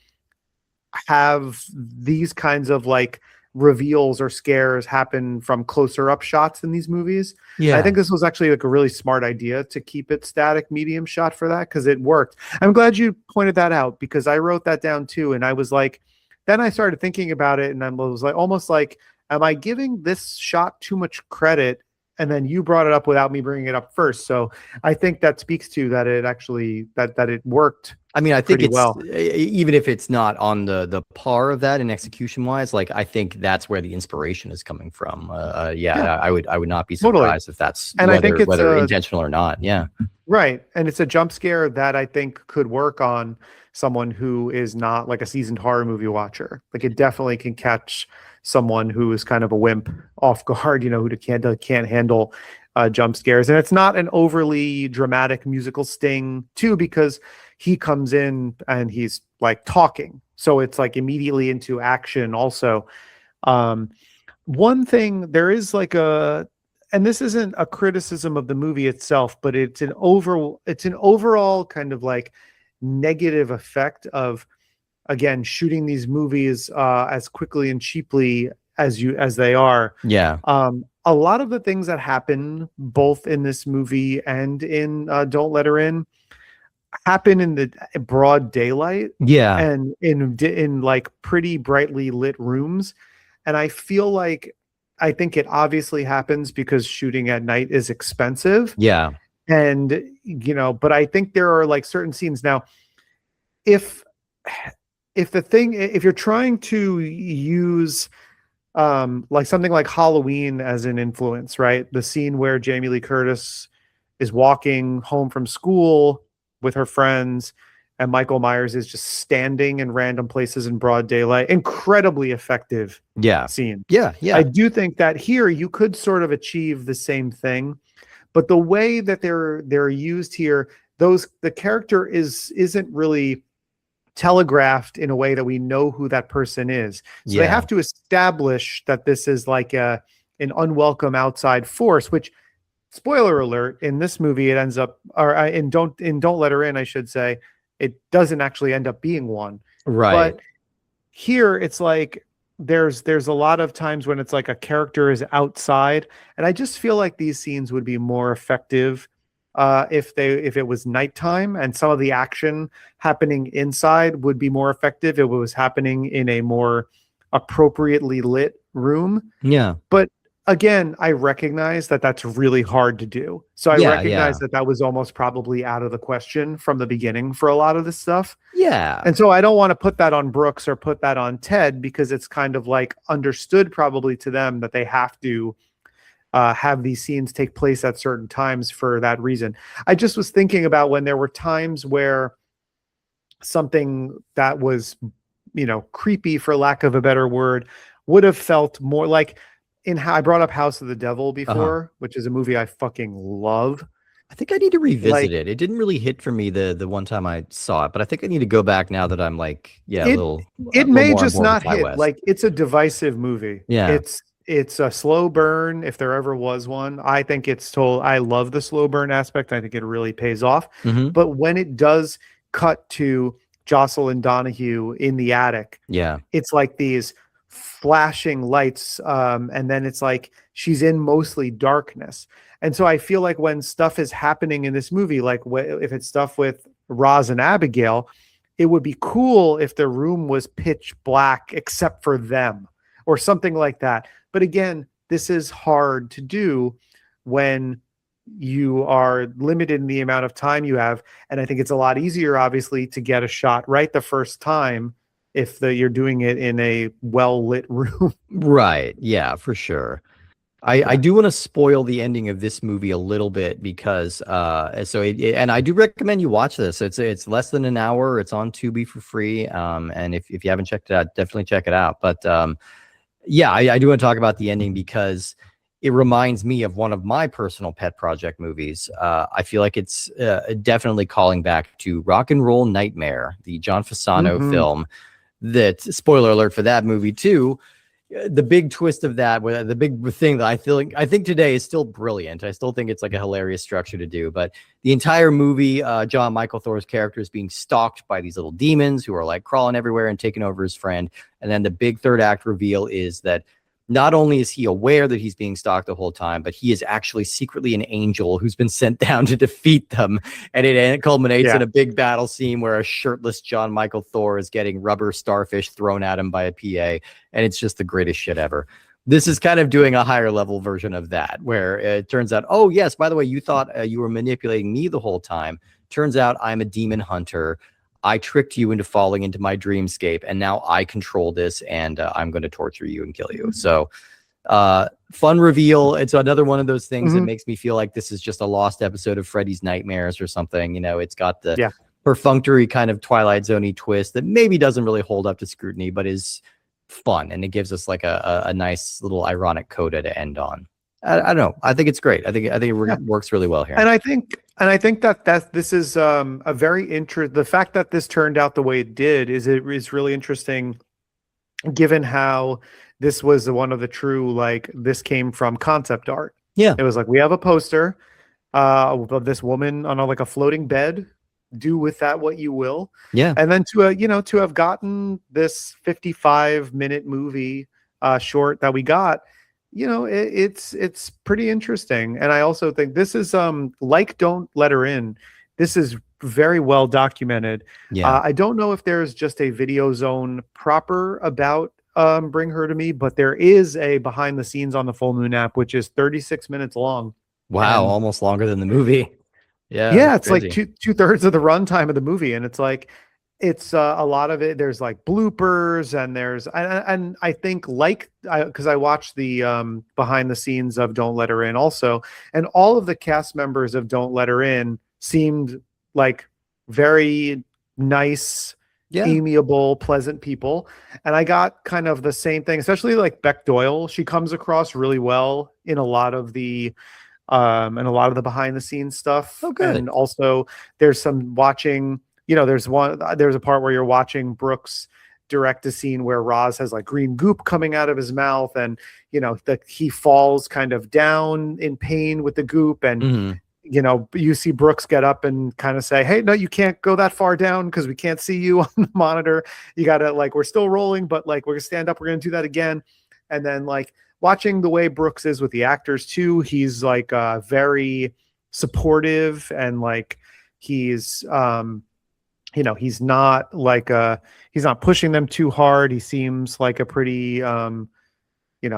have these kinds of like reveals or scares happen from closer up shots in these movies. yeah. I think this was actually like a really smart idea to keep it static medium shot for that, because it worked. I'm glad you pointed that out, because I wrote that down too, and I was like, then I started thinking about it, and I was like, almost like, am I giving this shot too much credit? And then you brought it up without me bringing it up first. So I think that speaks to that it actually that it worked. I mean, I think it's well, even if it's not on the par of that in execution wise, like I think that's where the inspiration is coming from. Yeah. I would not be surprised if that's, and I think it's whether intentional or not. Yeah, right. And it's a jump scare that I think could work on someone who is not like a seasoned horror movie watcher. Like, it definitely can catch someone who is kind of a wimp off guard, who can't handle jump scares. And it's not an overly dramatic musical sting too, because he comes in and he's like talking, so it's like immediately into action also. One thing, there is like and this isn't a criticism of the movie itself, but it's an overall kind of like negative effect of, again, shooting these movies as quickly and cheaply as they are. Yeah. A lot of the things that happen both in this movie and in Don't Let Her In happen in the broad daylight Yeah. and in like pretty brightly lit rooms. And I think it obviously happens because shooting at night is expensive. Yeah. And but I think there are like certain scenes now, if if you're trying to use like something like Halloween as an influence, right? The scene where Jamie Lee Curtis is walking home from school with her friends and Michael Myers is just standing in random places in broad daylight. Incredibly effective Yeah. scene. Yeah. Yeah. I do think that here you could sort of achieve the same thing, but the way that they're used here, the character isn't really telegraphed in a way that we know who that person is. So they Yeah. have to establish that this is like an unwelcome outside force, which, spoiler alert, in this movie it ends up, or in Don't Let Her In, I should say, it doesn't actually end up being one. Right. But here it's like there's a lot of times when it's like a character is outside, and I just feel like these scenes would be more effective if it was nighttime, and some of the action happening inside would be more effective if it was happening in a more appropriately lit room. Yeah. But again, I recognize that that's really hard to do. So I Yeah. recognize Yeah. that that was almost probably out of the question from the beginning for a lot of this stuff. Yeah. And so I don't want to put that on Brooks or put that on Ted, because it's kind of like understood probably to them that they have to have these scenes take place at certain times for that reason. I just was thinking about when there were times where something that was, creepy, for lack of a better word, would have felt more like, in how I brought up House of the Devil Uh-huh. before, which is a movie I fucking love. I think I need to revisit Like it. It didn't really hit for me the one time I saw it, but I think I need to go back now that I'm like, yeah, it a it little may more on just board with not Ty hit. West. Like, it's a divisive movie. Yeah. It's a slow burn if there ever was one. I think I love the slow burn aspect. I think it really pays off. Hmm. But when it does cut to Jocelyn Donahue in the attic, Yeah. it's like these flashing lights, and then it's like she's in mostly darkness. And so I feel like when stuff is happening in this movie, like if it's stuff with Roz and Abigail, it would be cool if the room was pitch black except for them or something like that. But again, this is hard to do when you are limited in the amount of time you have. And I think it's a lot easier, obviously, to get a shot right the first time if you're doing it in a well-lit room. Right. Yeah, for sure. I Yeah. do want to spoil the ending of this movie a little bit because and I do recommend you watch this. It's less than an hour. It's on Tubi for free. And if you haven't checked it out, definitely check it out. But yeah, I do want to talk about the ending because it reminds me of one of my personal pet project movies. I feel like it's definitely calling back to Rock and Roll Nightmare, the John Fasano Mhm. film. That, spoiler alert for that movie too, the big twist of that, the big thing that I think today is still brilliant. I still think it's like a hilarious structure to do, but the entire movie, John Michael Thor's character is being stalked by these little demons who are like crawling everywhere and taking over his friend. And then the big third act reveal is that not only is he aware that he's being stalked the whole time, but he is actually secretly an angel who's been sent down to defeat them. And it culminates Yeah. in a big battle scene where a shirtless John Michael Thor is getting rubber starfish thrown at him by a PA. And it's just the greatest shit ever. This is kind of doing a higher level version of that, where it turns out, oh, yes, by the way, you thought you were manipulating me the whole time. Turns out I'm a demon hunter. I tricked you into falling into my dreamscape, and now I control this, and I'm going to torture you and kill you. So fun reveal. It's another one of those things that Mhm. makes me feel like this is just a lost episode of Freddy's Nightmares or something. It's got the Yeah. perfunctory kind of Twilight Zone-y twist that maybe doesn't really hold up to scrutiny, but is fun, and it gives us like a nice little ironic coda to end on. I don't know. I think it's great. I think it works really well here. And I think that this is a very the fact that this turned out the way it did is really interesting, given how this was one of the true, like, this came from concept art. Yeah. It was like, we have a poster of this woman on like a floating bed. Do with that what you will. Yeah. And then to have gotten this 55-minute movie short that we got, it's pretty interesting. And I also think this is like Don't Let Her In. This is very well documented. Yeah. I don't know if there's just a video zone proper about Bring Her to Me, but there is a behind the scenes on the Full Moon app, which is 36 minutes long. Wow. And Almost longer than the movie. Yeah. yeah, That's it's like crazy. two-thirds of the runtime of the movie, and it's like it's a lot of it. There's like bloopers, and and I think because I watched the behind the scenes of Don't Let Her In also, and all of the cast members of Don't Let Her In seemed like very nice, Yeah. amiable, pleasant people, and I got kind of the same thing, especially like Beck Doyle. She comes across really well in a lot of the and a lot of the behind the scenes stuff. Oh, good. And also there's some watching, there's a part where you're watching Brooks direct a scene where Roz has like green goop coming out of his mouth, and that he falls kind of down in pain with the goop, and Mhm. you see Brooks get up and kind of say, hey, no, you can't go that far down because we can't see you on the monitor. You gotta, like, we're still rolling, but like, we're gonna stand up, we're gonna do that again. And then like watching the way Brooks is with the actors too, he's like very supportive, and like he's he's not like he's not pushing them too hard. He seems like a pretty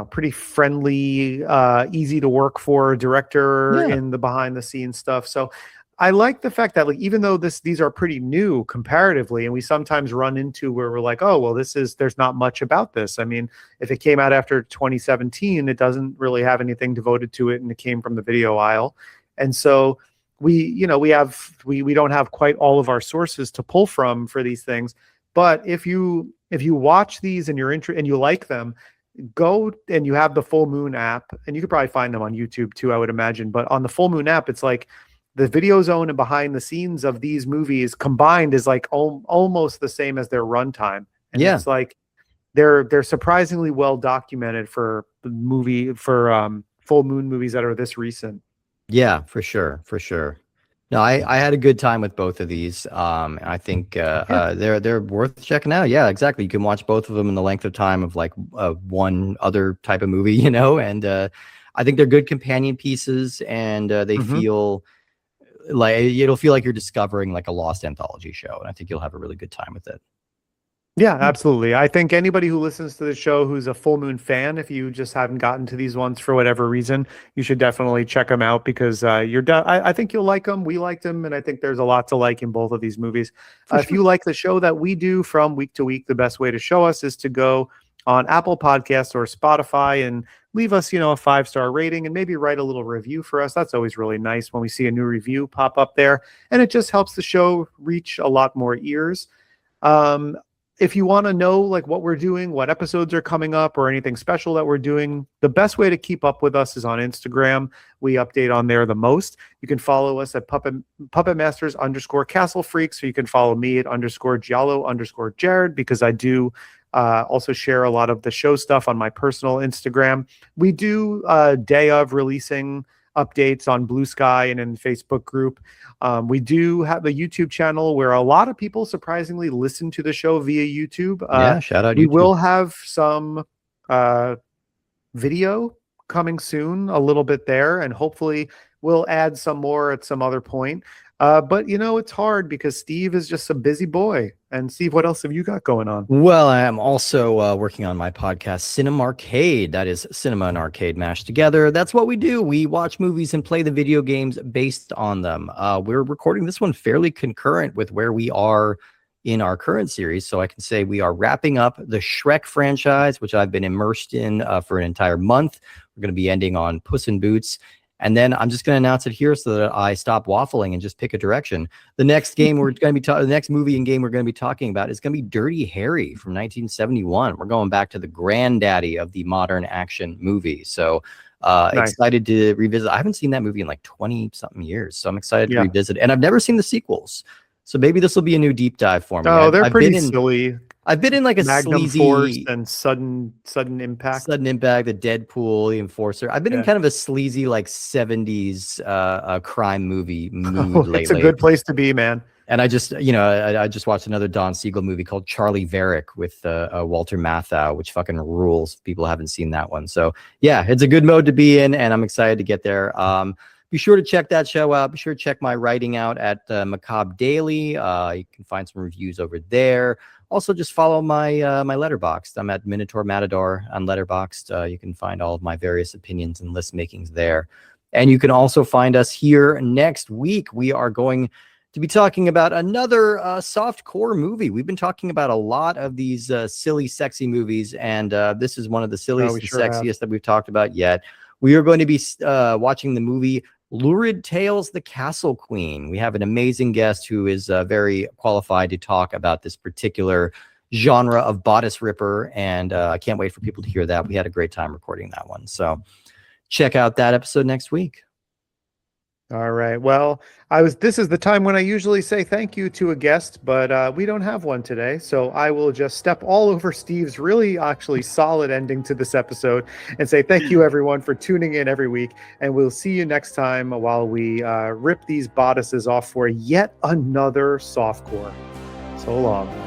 pretty friendly, easy to work for director Yeah. in the behind the scenes stuff. So I like the fact that, like, even though these are pretty new comparatively, and we sometimes run into where we're like, oh, well, there's not much about this. I mean, if it came out after 2017, it doesn't really have anything devoted to it, and it came from the video aisle. And so we don't have quite all of our sources to pull from for these things. But if you watch these and you're interested and you like them, go, and you have the Full Moon app, and you could probably find them on YouTube too, I would imagine. But on the Full Moon app, it's like the video zone and behind the scenes of these movies combined is like almost the same as their runtime. And Yeah. it's like they're surprisingly well documented for Full Moon movies that are this recent. Yeah, for sure. For sure. No, I had a good time with both of these. I think they're worth checking out. Yeah, exactly. You can watch both of them in the length of time of like one other type of movie, and I think they're good companion pieces, and they feel like it'll feel like you're discovering like a lost anthology show, and I think you'll have a really good time with it. Yeah, absolutely. I think anybody who listens to the show who's a Full Moon fan, if you just haven't gotten to these ones for whatever reason, you should definitely check them out, because I think you'll like them. We liked them, and I think there's a lot to like in both of these movies. If you like the show that we do from week to week, the best way to show us is to go on Apple Podcasts or Spotify and leave us, a 5-star rating, and maybe write a little review for us. That's always really nice when we see a new review pop up there, and it just helps the show reach a lot more ears. If you want to know like what we're doing, what episodes are coming up, or anything special that we're doing, the best way to keep up with us is on Instagram. We update on there the most. You can follow us at puppetmasters_castle freaks, or you can follow me at _giallo_jared, because I do also share a lot of the show stuff on my personal Instagram. We do day of releasing updates on Blue Sky and in the Facebook group. We do have a YouTube channel where a lot of people surprisingly listen to the show via YouTube. Yeah, shout out we YouTube. will have some video coming soon, a little bit there, and hopefully we'll add some more at some other point. But it's hard because Steve is just a busy boy. And Steve, what else have you got going on? Well, I am also working on my podcast, Cinema Arcade. That is cinema and arcade mashed together. That's what we do. We watch movies and play the video games based on them. We're recording this one fairly concurrent with where we are in our current series. So I can say we are wrapping up the Shrek franchise, which I've been immersed in for an entire month. We're going to be ending on Puss in Boots. And then I'm just going to announce it here so that I stop waffling and just pick a direction. The next game we're going to be the next movie and game we're going to be talking about is going to be Dirty Harry from 1971. We're going back to the granddaddy of the modern action movie. So nice. Excited to revisit. I haven't seen that movie in like 20 something years. So I'm excited to revisit. And I've never seen the sequels. So maybe this will be a new deep dive for me. Oh, they're I've been pretty in silly. I've been in like a Magnum Force sleazy and Sudden Impact. Sudden Impact, the Deadpool, the Enforcer. I've been in Yeah. kind of a sleazy like 70s crime movie mood Oh, it's a lately. good place to be, man. And I just, you know, I just watched another Don Siegel movie called Charlie Varick with Walter Matthau, which fucking rules. People haven't seen that one. So yeah, it's a good mode to be in, and I'm excited to get there. Be sure to check that show out. Be sure to check my writing out at Macabre Daily. You can find some reviews over there. Also, just follow my my Letterboxd. I'm at Minotaur Matador on Letterboxd. You can find all of my various opinions and list makings there. And you can also find us here next week. We are going to be talking about another soft core movie. We've been talking about a lot of these silly, sexy movies, and this is one of the silliest and sexiest that we've talked about yet. We are going to be watching the movie Lurid Tales, The Castle Queen. We have an amazing guest who is very qualified to talk about this particular genre of bodice ripper, and I can't wait for people to hear that. We had a great time recording that one. So check out that episode next week. All right. Well, this is the time when I usually say thank you to a guest, but we don't have one today. So I will just step all over Steve's really actually solid ending to this episode and say thank you everyone for tuning in every week. And we'll see you next time while we rip these bodices off for yet another softcore. So long.